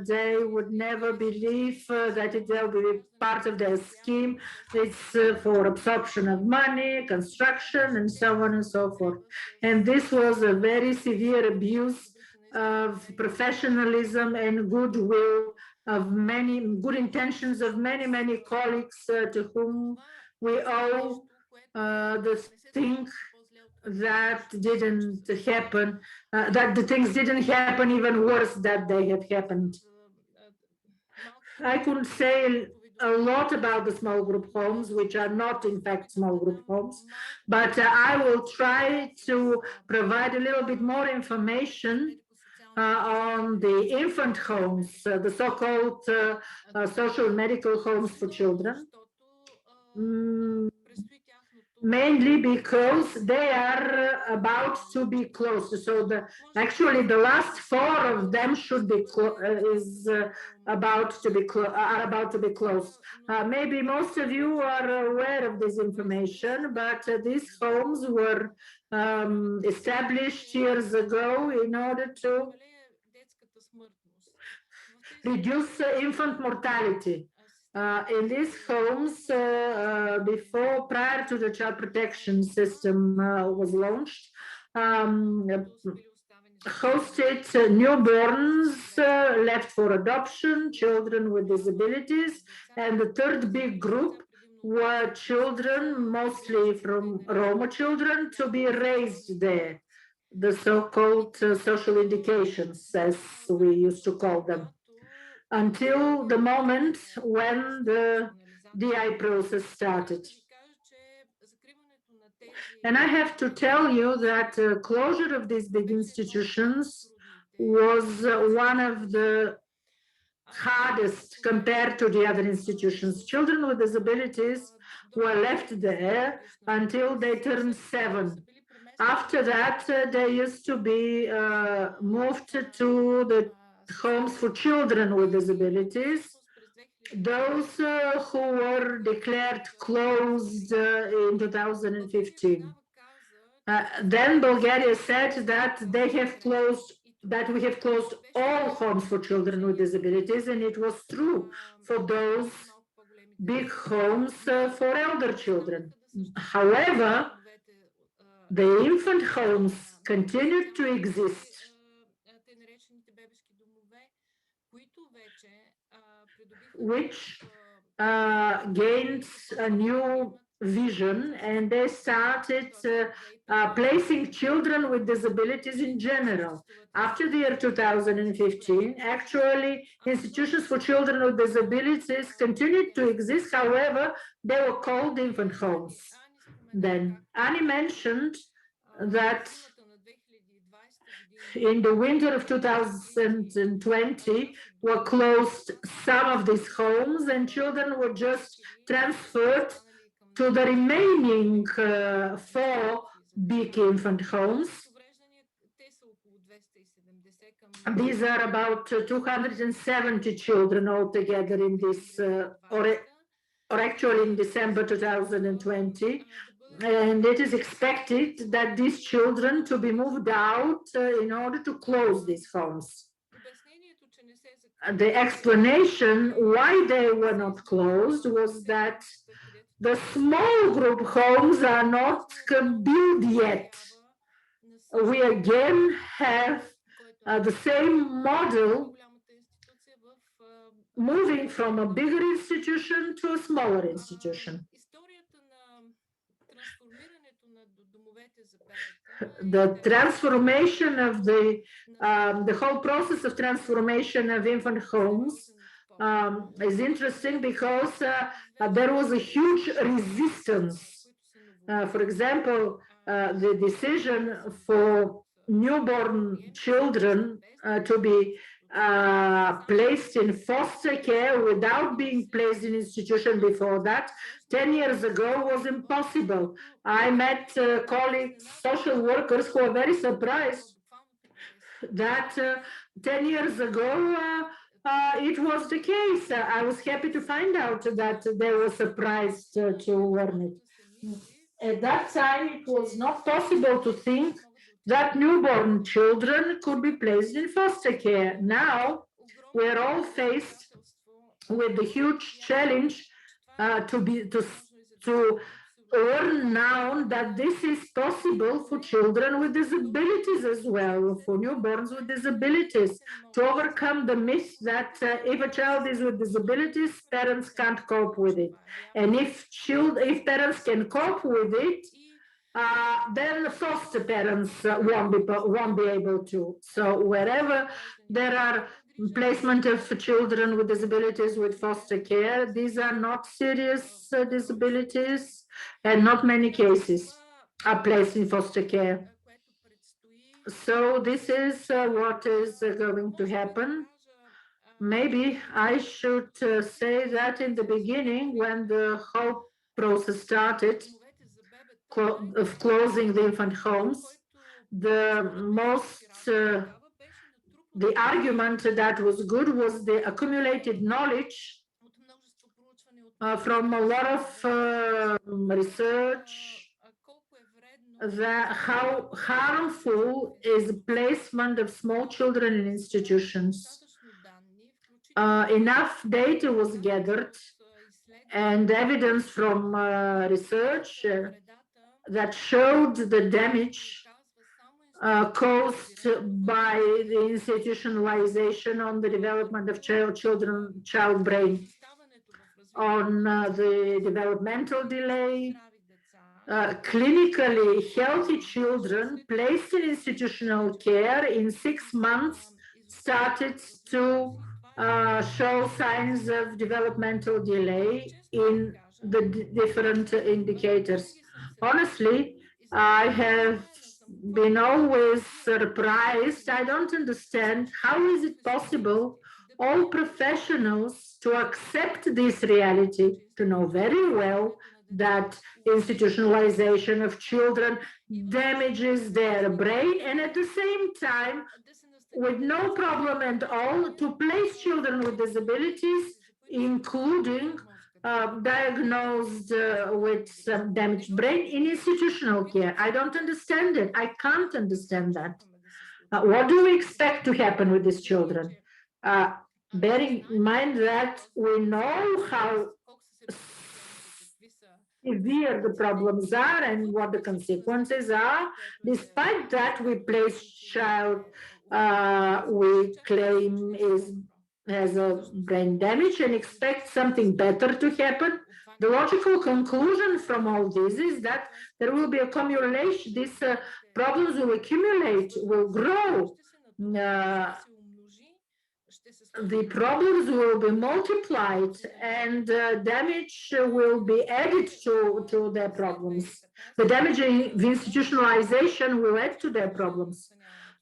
they would never believe that it will be part of their scheme. It's for absorption of money, construction, and so on and so forth. And this was a very severe abuse of professionalism and goodwill of many good intentions of many colleagues to whom we owe the thing that didn't happen, that the things didn't happen even worse that they had happened. I could say a lot about the small group homes, which are not in fact small group homes, but I will try to provide a little bit more information on the infant homes, the so-called social and medical homes for children, mainly because they are about to be closed. So actually the last 4 of them should be about to be closed. Maybe most of you are aware of this information, but these homes were established years ago in order to reduce infant mortality. In these homes, prior to the child protection system was launched, hosted newborns left for adoption, children with disabilities, and the third big group were children, mostly from Roma children, to be raised there, the so-called social indications, as we used to call them, until the moment when the DI process started. And I have to tell you that closure of these big institutions was one of the hardest compared to the other institutions. Children with disabilities were left there until they turned 7. After that, they used to be moved to the homes for children with disabilities. Those who were declared closed in 2015. Then Bulgaria said that we have closed all homes for children with disabilities, and it was true for those big homes for elder children. However, the infant homes continued to exist, which gained a new vision, and they started placing children with disabilities in general. After the year 2015, actually, institutions for children with disabilities continued to exist. However, they were called infant homes. Then Annie mentioned that in the winter of 2020 were closed some of these homes, and children were just transferred to the remaining 4 big infant homes. These are about 270 children altogether in this, or actually in December 2020. And it is expected that these children to be moved out in order to close these homes. The explanation why they were not closed was that the small group homes are not built yet. We again have the same model, moving from a bigger institution to a smaller institution. The transformation of the whole process of transformation of infant homes is interesting because there was a huge resistance. For example, the decision for newborn children to be placed in foster care without being placed in institution before that, 10 years ago was impossible. I met colleagues, social workers, who are very surprised that 10 years ago it was the case. I was happy to find out that they were surprised to learn it. At that time, it was not possible to think that newborn children could be placed in foster care. Now, we're all faced with the huge challenge to learn now that this is possible for children with disabilities as well, for newborns with disabilities, to overcome the myth that if a child is with disabilities, parents can't cope with it. And if parents can cope with it, then foster parents won't be able to. So wherever there are placement of children with disabilities with foster care, these are not serious disabilities, and not many cases are placed in foster care. So this is what is going to happen. Maybe I should say that in the beginning, when the whole process started of closing the infant homes, the argument that was good was the accumulated knowledge from a lot of research, that how harmful is placement of small children in institutions. Enough data was gathered and evidence from research that showed the damage caused by the institutionalization on the development of child brain, on the developmental delay. Clinically healthy children placed in institutional care in 6 months started to show signs of developmental delay in the different indicators. Honestly, I have been always surprised. I don't understand how is it possible all professionals to accept this reality, to know very well that institutionalization of children damages their brain, and at the same time, with no problem at all, to place children with disabilities, including diagnosed with some damaged brain, in institutional care. I don't understand it. I can't understand that. What do we expect to happen with these children? Bearing in mind that we know how severe the problems are and what the consequences are. Despite that, we place child we claim has a brain damage and expect something better to happen. The logical conclusion from all this is that there will be accumulation, these problems will accumulate, will grow. The problems will be multiplied and damage will be added to their problems. The damage of institutionalization will add to their problems.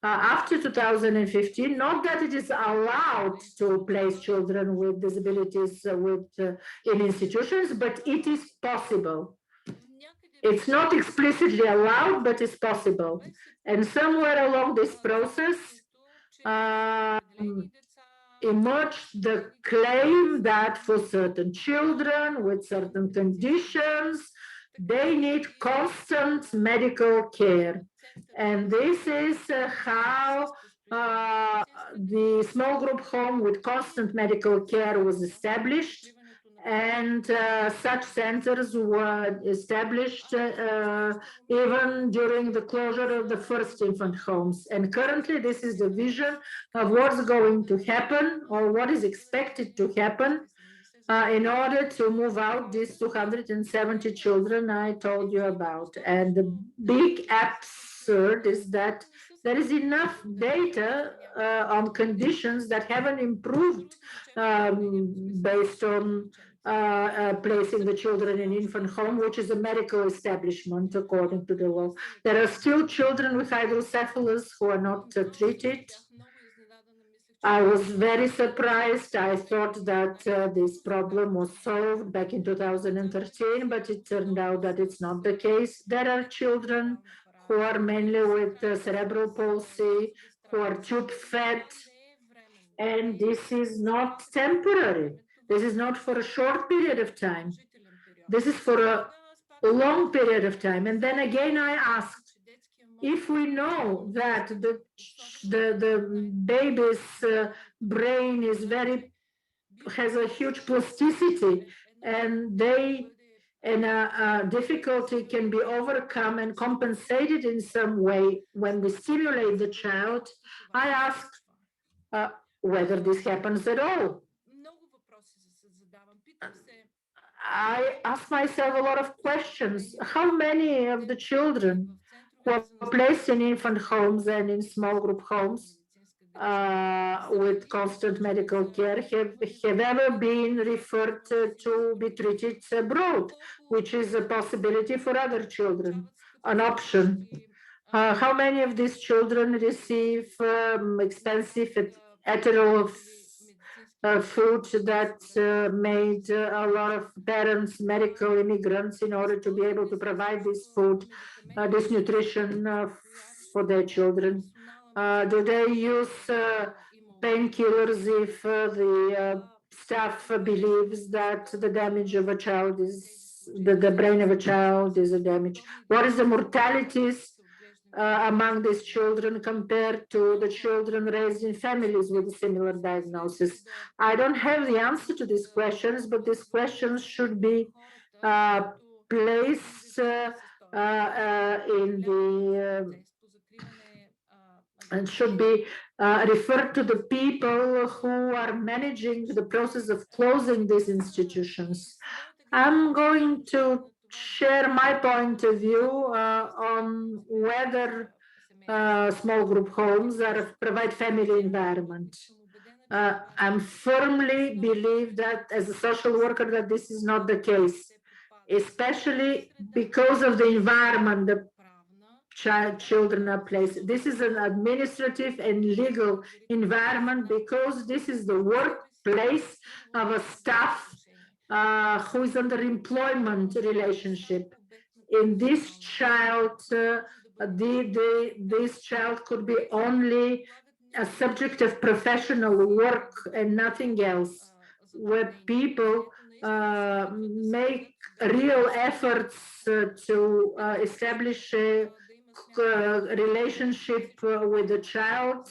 After 2015, not that it is allowed to place children with disabilities in institutions, but it is possible. It's not explicitly allowed, but it's possible. And somewhere along this process, emerged the claim that for certain children with certain conditions, they need constant medical care. And this is how the small group home with constant medical care was established. And such centers were established even during the closure of the first infant homes. And currently, this is the vision of what's going to happen or what is expected to happen in order to move out these 270 children I told you about. And the big absurd is that there is enough data on conditions that haven't improved based on placing the children in infant home, which is a medical establishment according to the law. There are still children with hydrocephalus who are not treated. I was very surprised. I thought that this problem was solved back in 2013, but it turned out that it's not the case. There are children who are mainly with cerebral palsy, who are tube fed, and this is not temporary. This is not for a short period of time. This is for a long period of time. And then again, I asked, if we know that the baby's brain is has a huge plasticity, and difficulty can be overcome and compensated in some way when we stimulate the child, I asked whether this happens at all. I ask myself a lot of questions. How many of the children who are placed in infant homes and in small group homes with constant medical care have ever been referred to be treated abroad, which is a possibility for other children, an option. How many of these children receive expensive hetero food that made a lot of parents medical immigrants in order to be able to provide this food, this nutrition for their children? Do they use painkillers if the staff believes that the damage of a child is, the brain of a child is a damage? What is the mortalities among these children compared to the children raised in families with a similar diagnosis? I don't have the answer to these questions, but these questions should be placed in the and should be referred to the people who are managing the process of closing these institutions. I'm going to share my point of view on whether small group homes provide family environment. I firmly believe that as a social worker that this is not the case, especially because of the environment the children are placed. This is an administrative and legal environment because this is the workplace of a staff who is under employment relationship. In this child, this child could be only a subject of professional work and nothing else, where people make real efforts to establish a relationship with the child.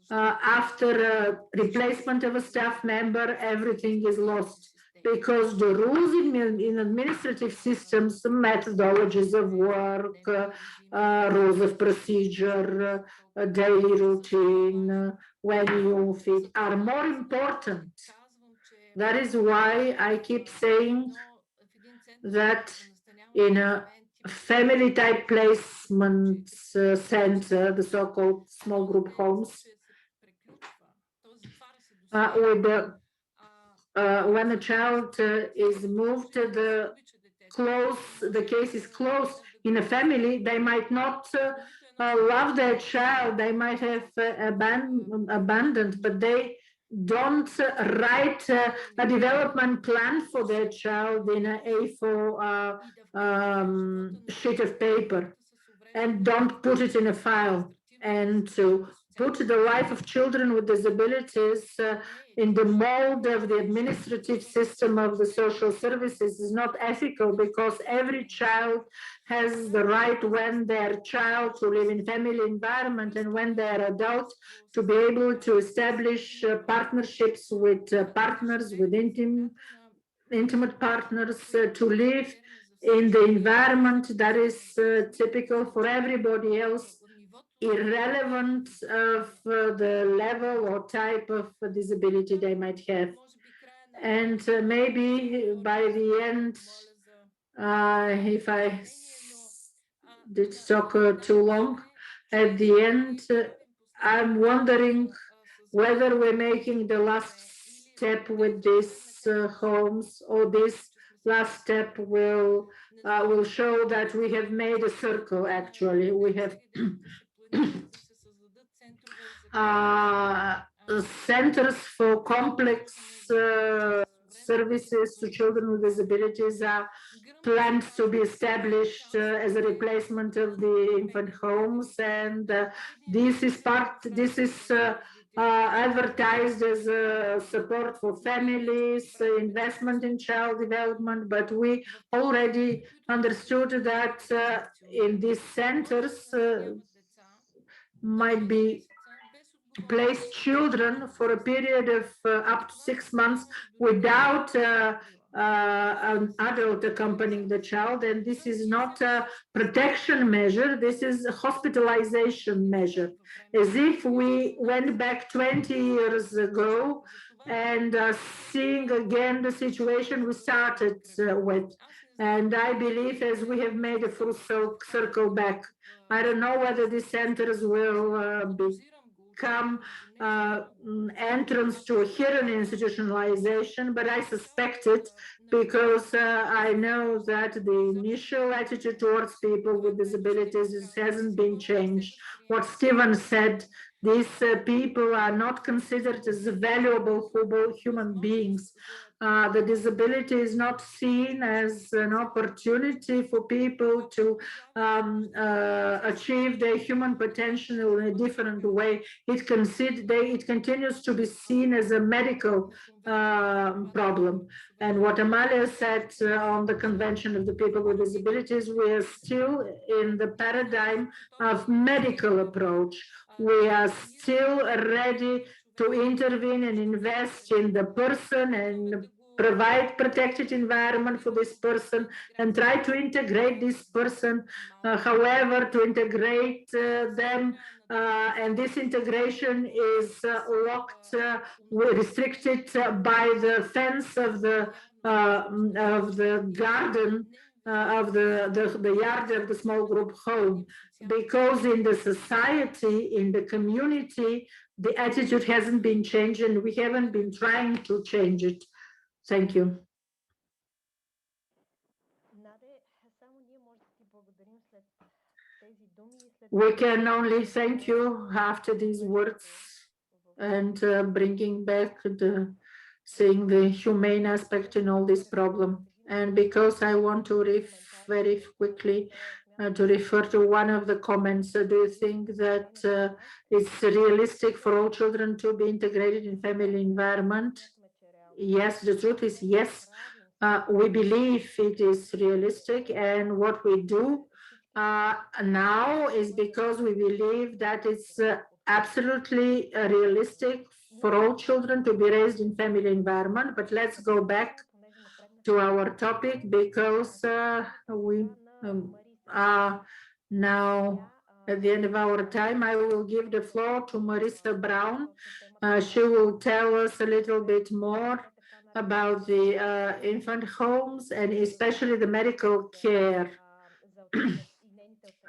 After a replacement of a staff member, everything is lost because the rules in administrative systems, the methodologies of work, rules of procedure, daily routine, when you fit, are more important. That is why I keep saying that in a family type placement center, the so-called small group homes, when a child is moved, the case is closed. In a family, they might not love their child, they might have abandoned, but they don't write a development plan for their child in an A4 sheet of paper and don't put it in a file. And to put the life of children with disabilities in the mold of the administrative system of the social services is not ethical, because every child has the right, when they're a child, to live in family environment, and when they're adult, to be able to establish partnerships with partners, with intimate partners, to live in the environment that is typical for everybody else, irrelevant of the level or type of disability they might have. And maybe by the end, if I did talk too long, at the end, I'm wondering whether we're making the last step with these homes, or this last step will show that we have made a circle. Actually, we have centers for complex services to children with disabilities are planned to be established as a replacement of the infant homes, and this is advertised as support for families, investment in child development, but we already understood that in these centers might be place children for a period of up to 6 months without an adult accompanying the child, and this is not a protection measure, this is a hospitalization measure, as if we went back 20 years ago and seeing again the situation we started with. And I believe, as we have made a full circle back, I don't know whether these centers will become entrance to a hidden institutionalization, but I suspect it because I know that the initial attitude towards people with disabilities hasn't been changed. What Stephen said, these people are not considered as valuable human beings. The disability is not seen as an opportunity for people to achieve their human potential in a different way. It continues to be seen as a medical problem. And what Amalia said on the Convention of the People with Disabilities, we are still in the paradigm of medical approach. We are still ready to intervene and invest in the person and provide protected environment for this person and try to integrate this person, however, to integrate them, and this integration is locked, restricted by the fence of the garden, of the yard of the small group home, because in the society, in the community, the attitude hasn't been changed and we haven't been trying to change it. Thank you. We can only thank you after these words and bringing back seeing the humane aspect in all this problem. And because I want to very quickly to refer to one of the comments, do you think that it's realistic for all children to be integrated in family environment? Yes, the truth is yes. We believe it is realistic, and what we do now is because we believe that it's absolutely realistic for all children to be raised in family environment. But let's go back to our topic, because we are now at the end of our time. I will give the floor to Marisa Brown. She will tell us a little bit more about the infant homes and especially the medical care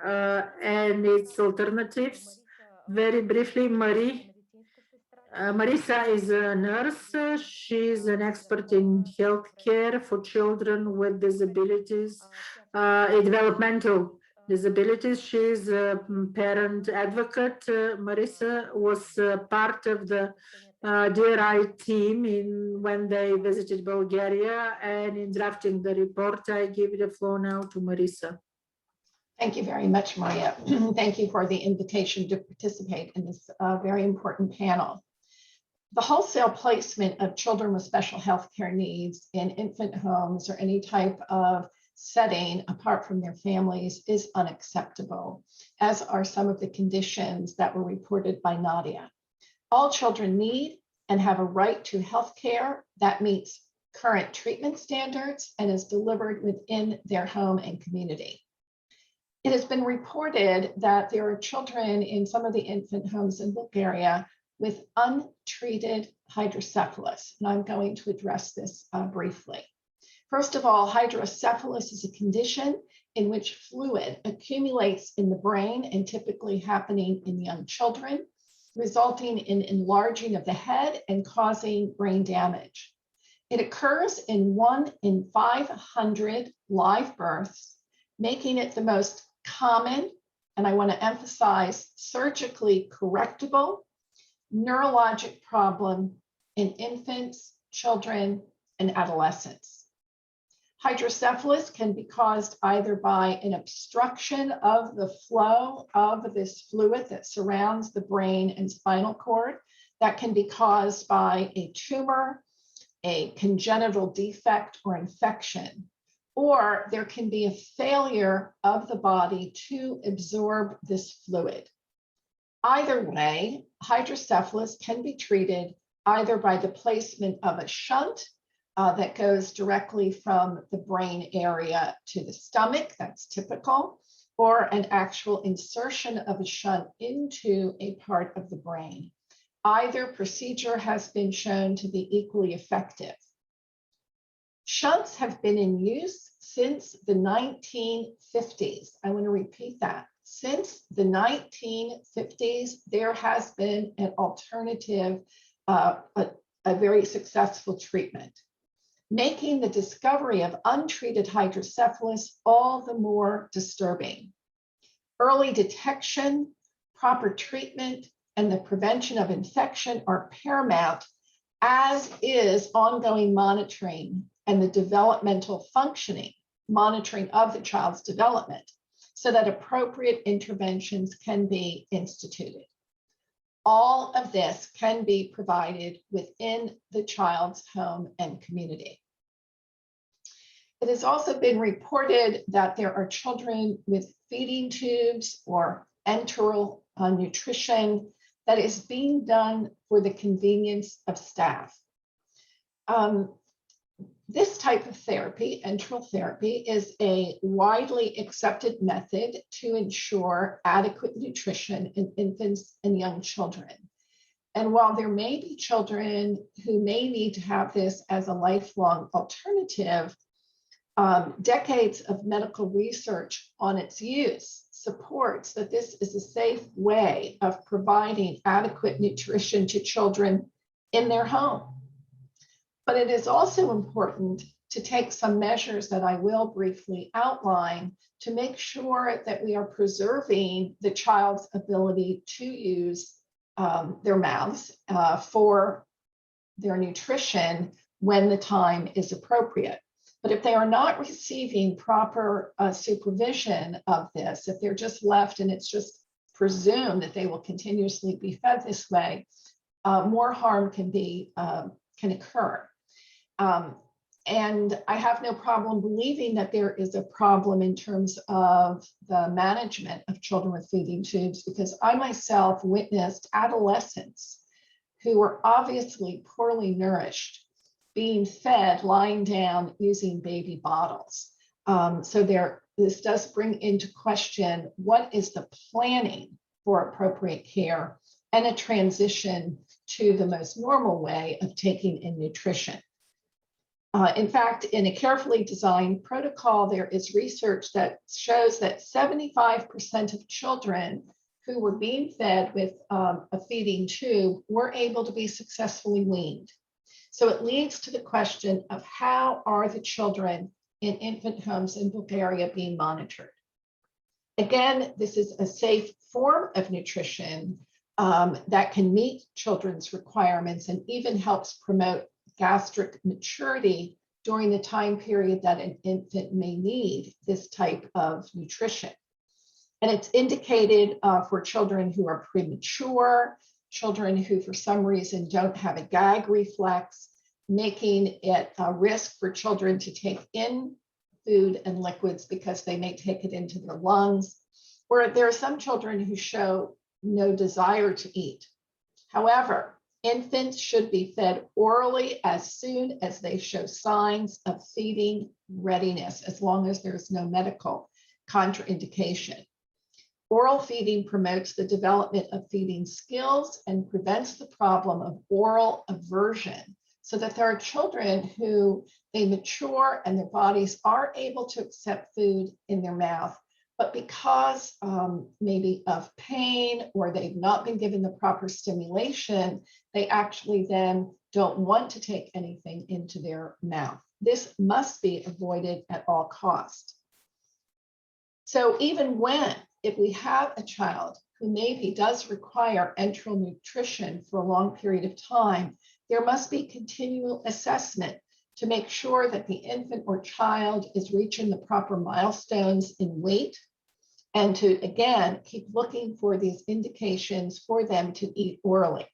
and its alternatives. Very briefly, Marisa is a nurse. She's an expert in healthcare for children with disabilities, developmental disabilities. She's a parent advocate. Marisa was part of the DRI team when they visited Bulgaria, and in drafting the report. I give the floor now to Marisa. Thank you very much, Maria. Thank you for the invitation to participate in this very important panel. The wholesale placement of children with special health care needs in infant homes or any type of setting apart from their families is unacceptable, as are some of the conditions that were reported by Nadia. All children need and have a right to health care that meets current treatment standards and is delivered within their home and community. It has been reported that there are children in some of the infant homes in Bulgaria with untreated hydrocephalus, and I'm going to address this briefly. First of all, hydrocephalus is a condition in which fluid accumulates in the brain and typically happening in young children, resulting in enlarging of the head and causing brain damage. It occurs in 1 in 500 live births, making it the most common, and I want to emphasize surgically correctable, neurologic problem in infants, children, and adolescents. Hydrocephalus can be caused either by an obstruction of the flow of this fluid that surrounds the brain and spinal cord. That can be caused by a tumor, a congenital defect, or infection. Or there can be a failure of the body to absorb this fluid. Either way, hydrocephalus can be treated either by the placement of a shunt that goes directly from the brain area to the stomach, that's typical, or an actual insertion of a shunt into a part of the brain. Either procedure has been shown to be equally effective. Shunts have been in use since the 1950s. I want to repeat that. Since the 1950s, there has been an alternative, a very successful treatment, making the discovery of untreated hydrocephalus all the more disturbing. Early detection, proper treatment, and the prevention of infection are paramount, as is ongoing monitoring and the developmental functioning, monitoring of the child's development, so that appropriate interventions can be instituted. All of this can be provided within the child's home and community. It has also been reported that there are children with feeding tubes or enteral nutrition that is being done for the convenience of staff. This type of therapy, enteral therapy, is a widely accepted method to ensure adequate nutrition in infants and young children. And while there may be children who may need to have this as a lifelong alternative, decades of medical research on its use supports that this is a safe way of providing adequate nutrition to children in their home. But it is also important to take some measures that I will briefly outline to make sure that we are preserving the child's ability to use their mouths for their nutrition when the time is appropriate. But if they are not receiving proper supervision of this, if they're just left and it's just presumed that they will continuously be fed this way, more harm can occur. And I have no problem believing that there is a problem in terms of the management of children with feeding tubes, because I myself witnessed adolescents who were obviously poorly nourished being fed lying down using baby bottles. So this does bring into question what is the planning for appropriate care and a transition to the most normal way of taking in nutrition. In fact, in a carefully designed protocol, there is research that shows that 75% of children who were being fed with a feeding tube were able to be successfully weaned. So it leads to the question of how are the children in infant homes in Bulgaria being monitored? Again, this is a safe form of nutrition, that can meet children's requirements and even helps promote gastric maturity during the time period that an infant may need this type of nutrition. And it's indicated for children who are premature, children who for some reason don't have a gag reflex, making it a risk for children to take in food and liquids because they may take it into their lungs, or there are some children who show no desire to eat. However, infants should be fed orally as soon as they show signs of feeding readiness, as long as there's no medical contraindication. Oral feeding promotes the development of feeding skills and prevents the problem of oral aversion, so that there are children who they mature and their bodies are able to accept food in their mouth, but because maybe of pain or they've not been given the proper stimulation, they actually then don't want to take anything into their mouth. This must be avoided at all costs. So even if we have a child who maybe does require enteral nutrition for a long period of time, there must be continual assessment to make sure that the infant or child is reaching the proper milestones in weight, and to, again, keep looking for these indications for them to eat orally.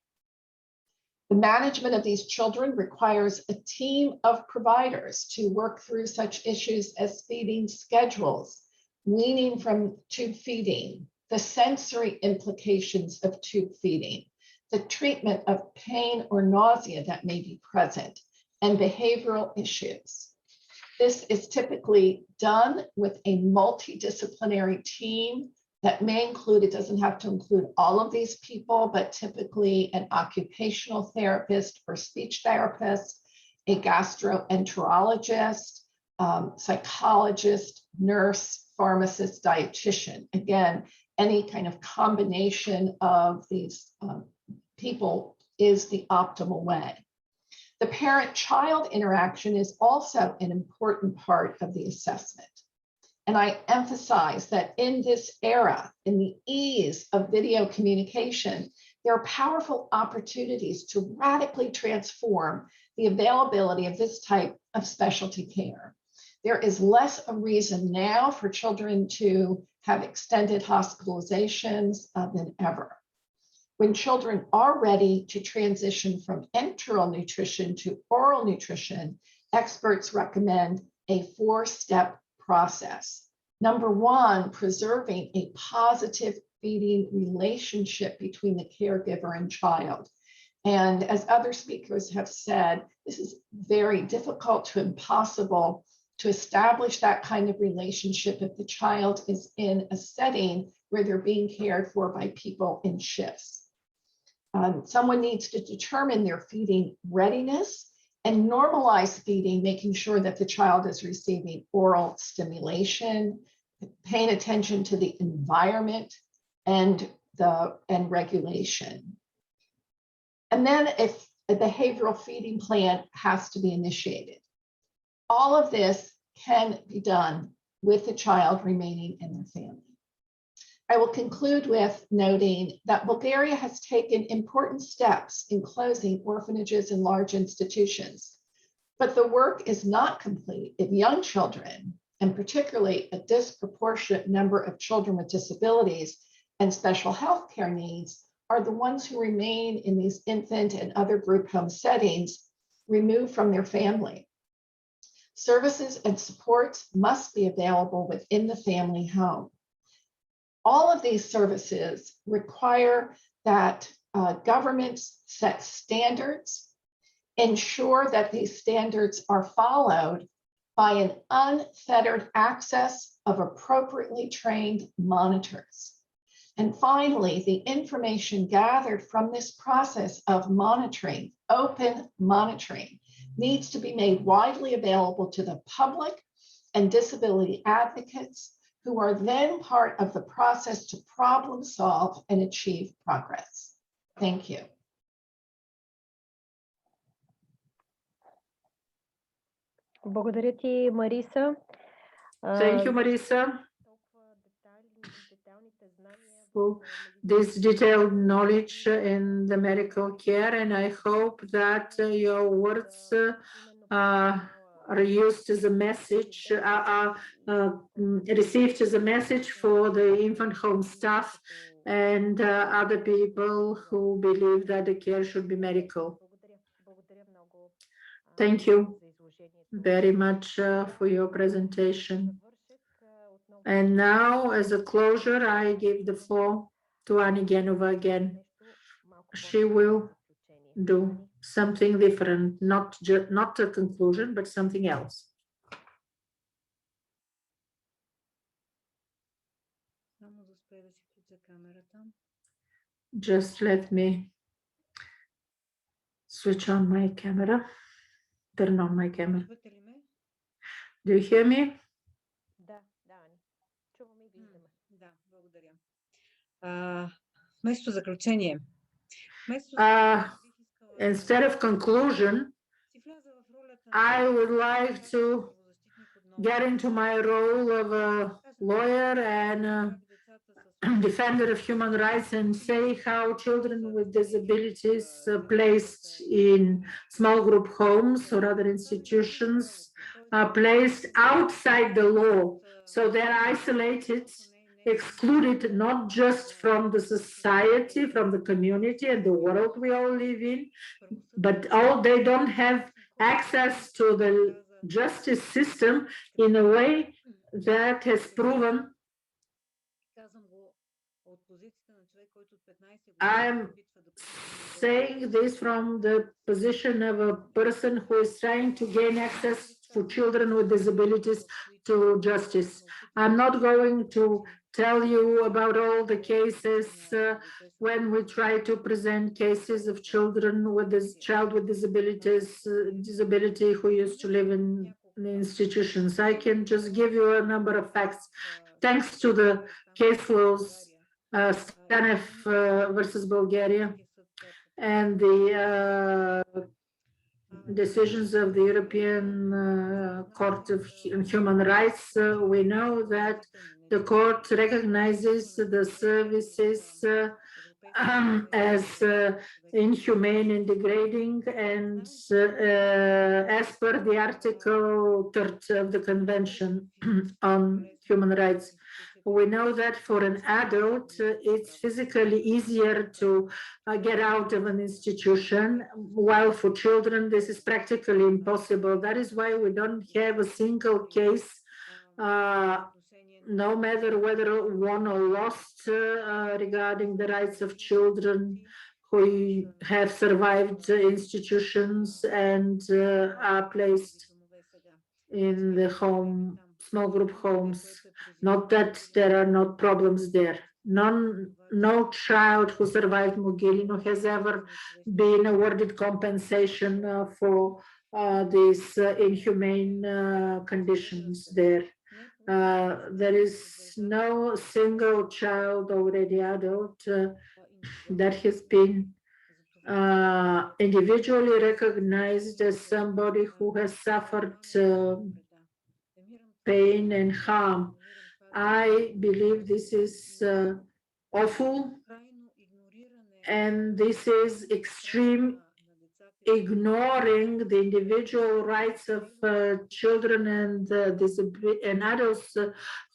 The management of these children requires a team of providers to work through such issues as feeding schedules, weaning from tube feeding, the sensory implications of tube feeding, the treatment of pain or nausea that may be present, and behavioral issues. This is typically done with a multidisciplinary team that may include, it doesn't have to include all of these people, but typically an occupational therapist or speech therapist, a gastroenterologist, psychologist, nurse, pharmacist, dietitian. Again, any kind of combination of these people is the optimal way. The parent-child interaction is also an important part of the assessment. And I emphasize that in this era, in the ease of video communication, there are powerful opportunities to radically transform the availability of this type of specialty care. There is less a reason now for children to have extended hospitalizations than ever. When children are ready to transition from enteral nutrition to oral nutrition, experts recommend a 4-step process. Number one, preserving a positive feeding relationship between the caregiver and child. And as other speakers have said, this is very difficult to impossible to establish that kind of relationship if the child is in a setting where they're being cared for by people in shifts. Someone needs to determine their feeding readiness and normalize feeding, making sure that the child is receiving oral stimulation, paying attention to the environment and regulation. And then if a behavioral feeding plan has to be initiated, all of this can be done with the child remaining in their family. I will conclude with noting that Bulgaria has taken important steps in closing orphanages and large institutions, but the work is not complete if young children, and particularly a disproportionate number of children with disabilities and special health care needs, are the ones who remain in these infant and other group home settings, removed from their family. Services and supports must be available within the family home. All of these services require that governments set standards, ensure that these standards are followed by an unfettered access of appropriately trained monitors. And finally, the information gathered from this process of monitoring, open monitoring, needs to be made widely available to the public and disability advocates, who are then part of the process to problem solve and achieve progress. Thank you. Благодаря ти, Мариса. Thank you, Marisa. Толкова детайлните знания this detailed knowledge in the medical care, and I hope that your words are used as a message, received as a message for the infant home staff and other people who believe that the care should be medical. Thank you very much for your presentation. And now, as a closure, I give the floor to Genova again. She will do something different, not a conclusion, but something else. Just let me switch on my camera, turn on my camera. Do you hear me? Да, Ани. Чуваме и виждаме. Да, благодаря. Вместо заключение. Instead of conclusion, I would like to get into my role of a lawyer and a defender of human rights and say how children with disabilities placed in small group homes or other institutions are placed outside the law. So they're isolated, excluded not just from the society, from the community and the world we all live in, but they don't have access to the justice system in a way that has proven. I'm saying this from the position of a person who is trying to gain access for children with disabilities to justice. I'm not going to tell you about all the cases when we try to present cases of children with disability who used to live in the institutions. I can just give you a number of facts. Thanks to the case laws, Stanev versus Bulgaria, and the decisions of the European Court of Human Rights, we know that the court recognizes the services as inhumane and degrading, and as per the Article 3 of the Convention on Human Rights. We know that for an adult, it's physically easier to get out of an institution, while for children, this is practically impossible. That is why we don't have a single case, no matter whether won or lost, regarding the rights of children who have survived institutions and are placed in the home, small group homes. Not that there are not problems there. No child who survived Mogilino has ever been awarded compensation for these inhumane conditions there. There is no single child, already adult, that has been individually recognized as somebody who has suffered pain and harm. I believe this is awful, and this is extreme ignoring the individual rights of children and adults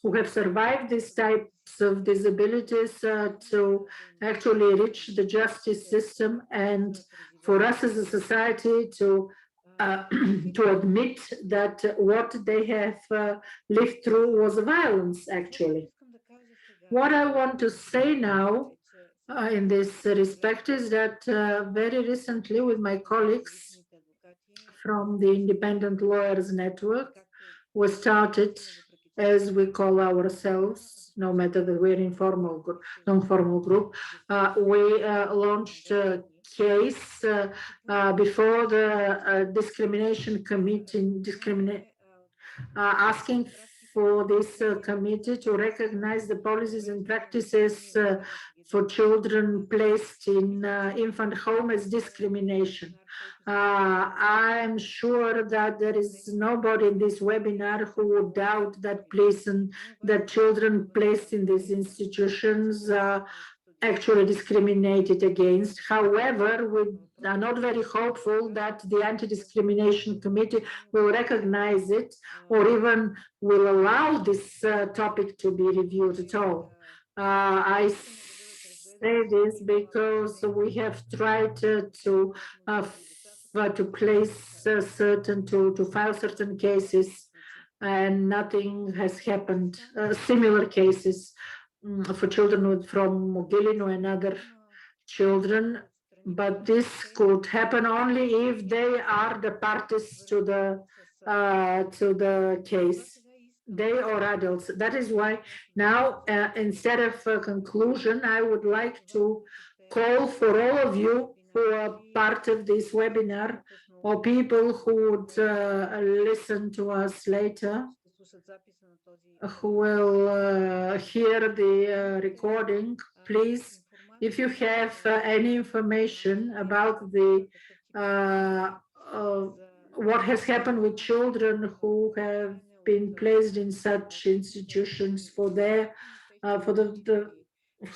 who have survived these types of disabilities to actually reach the justice system, and for us as a society to admit that what they have lived through was violence, actually. What I want to say now in this respect is that very recently with my colleagues from the Independent Lawyers Network, we started, as we call ourselves, no matter that we're informal group, non-formal group, we launched a case before the discrimination committee, asking for this committee to recognize the policies and practices for children placed in infant home as discrimination. I'm sure that there is nobody in this webinar who would doubt that that children placed in these institutions actually discriminated against. However, we are not very hopeful that the Anti-Discrimination Committee will recognize it or even will allow this topic to be reviewed at all. I say this because we have tried to place to file certain cases, and nothing has happened. Similar cases for children from Mogilino and other children, but this could happen only if they are the parties to the case, they or adults. That is why now, instead of a conclusion, I would like to call for all of you who are part of this webinar or people who would listen to us later, who will hear the recording. Please, if you have any information about the what has happened with children who have been placed in such institutions for their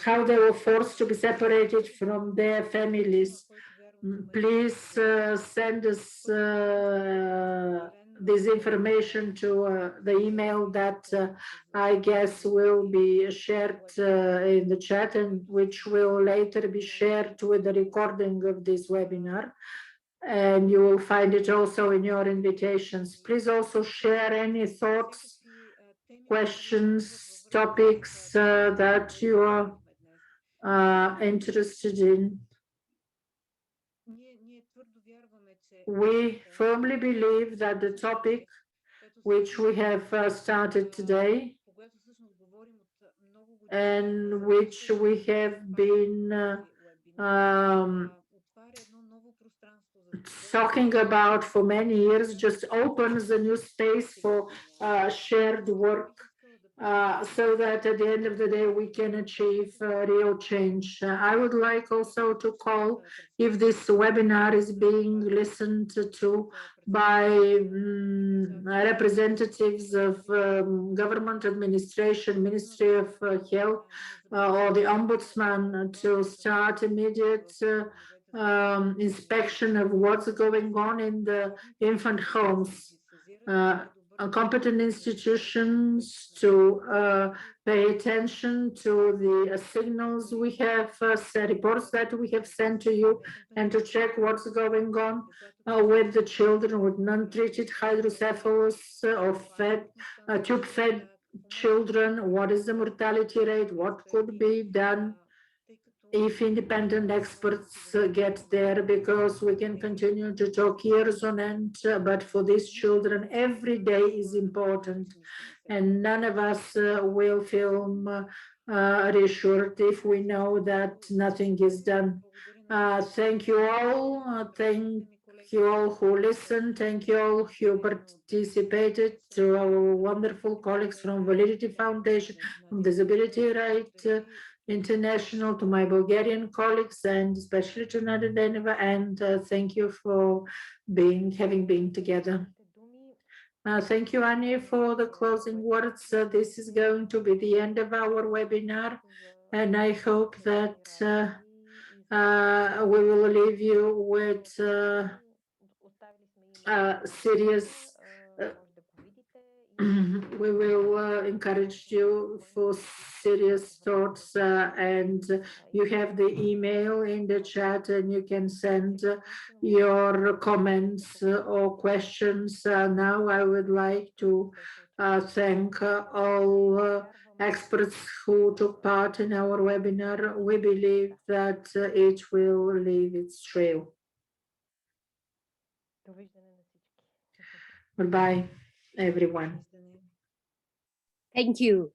how they were forced to be separated from their families, please send us this information to the email that I guess will be shared in the chat, and which will later be shared with the recording of this webinar. And you will find it also in your invitations. Please also share any thoughts, questions, topics that you are interested in. We firmly believe that the topic which we have started today and which we have been talking about for many years just opens a new space for shared work, so that at the end of the day we can achieve real change. I would like also to call, if this webinar is being listened to by representatives of government administration, Ministry of Health, or the Ombudsman, to start immediate inspection of what's going on in the infant homes. Competent institutions to pay attention to the signals we have reports that we have sent to you, and to check what's going on with the children with non-treated hydrocephalus or tube-fed children. What is the mortality rate? What could be done if independent experts get there, because we can continue to talk years on end, but for these children, every day is important, and none of us will feel reassured if we know that nothing is done. Thank you all. Thank you all who listened. Thank you all who participated, to our wonderful colleagues from Validity Foundation, from Disability Rights International, to my Bulgarian colleagues, and especially to Nadia, Deneva, and thank you for having been together. Thank you, Annie, for the closing words. This is going to be the end of our webinar, and I hope that we will leave you with serious we will encourage you for serious thoughts, and you have the email in the chat, and you can send your comments or questions. Now I would like to thank all experts who took part in our webinar. We believe that it will leave its trail. Goodbye, everyone. Thank you.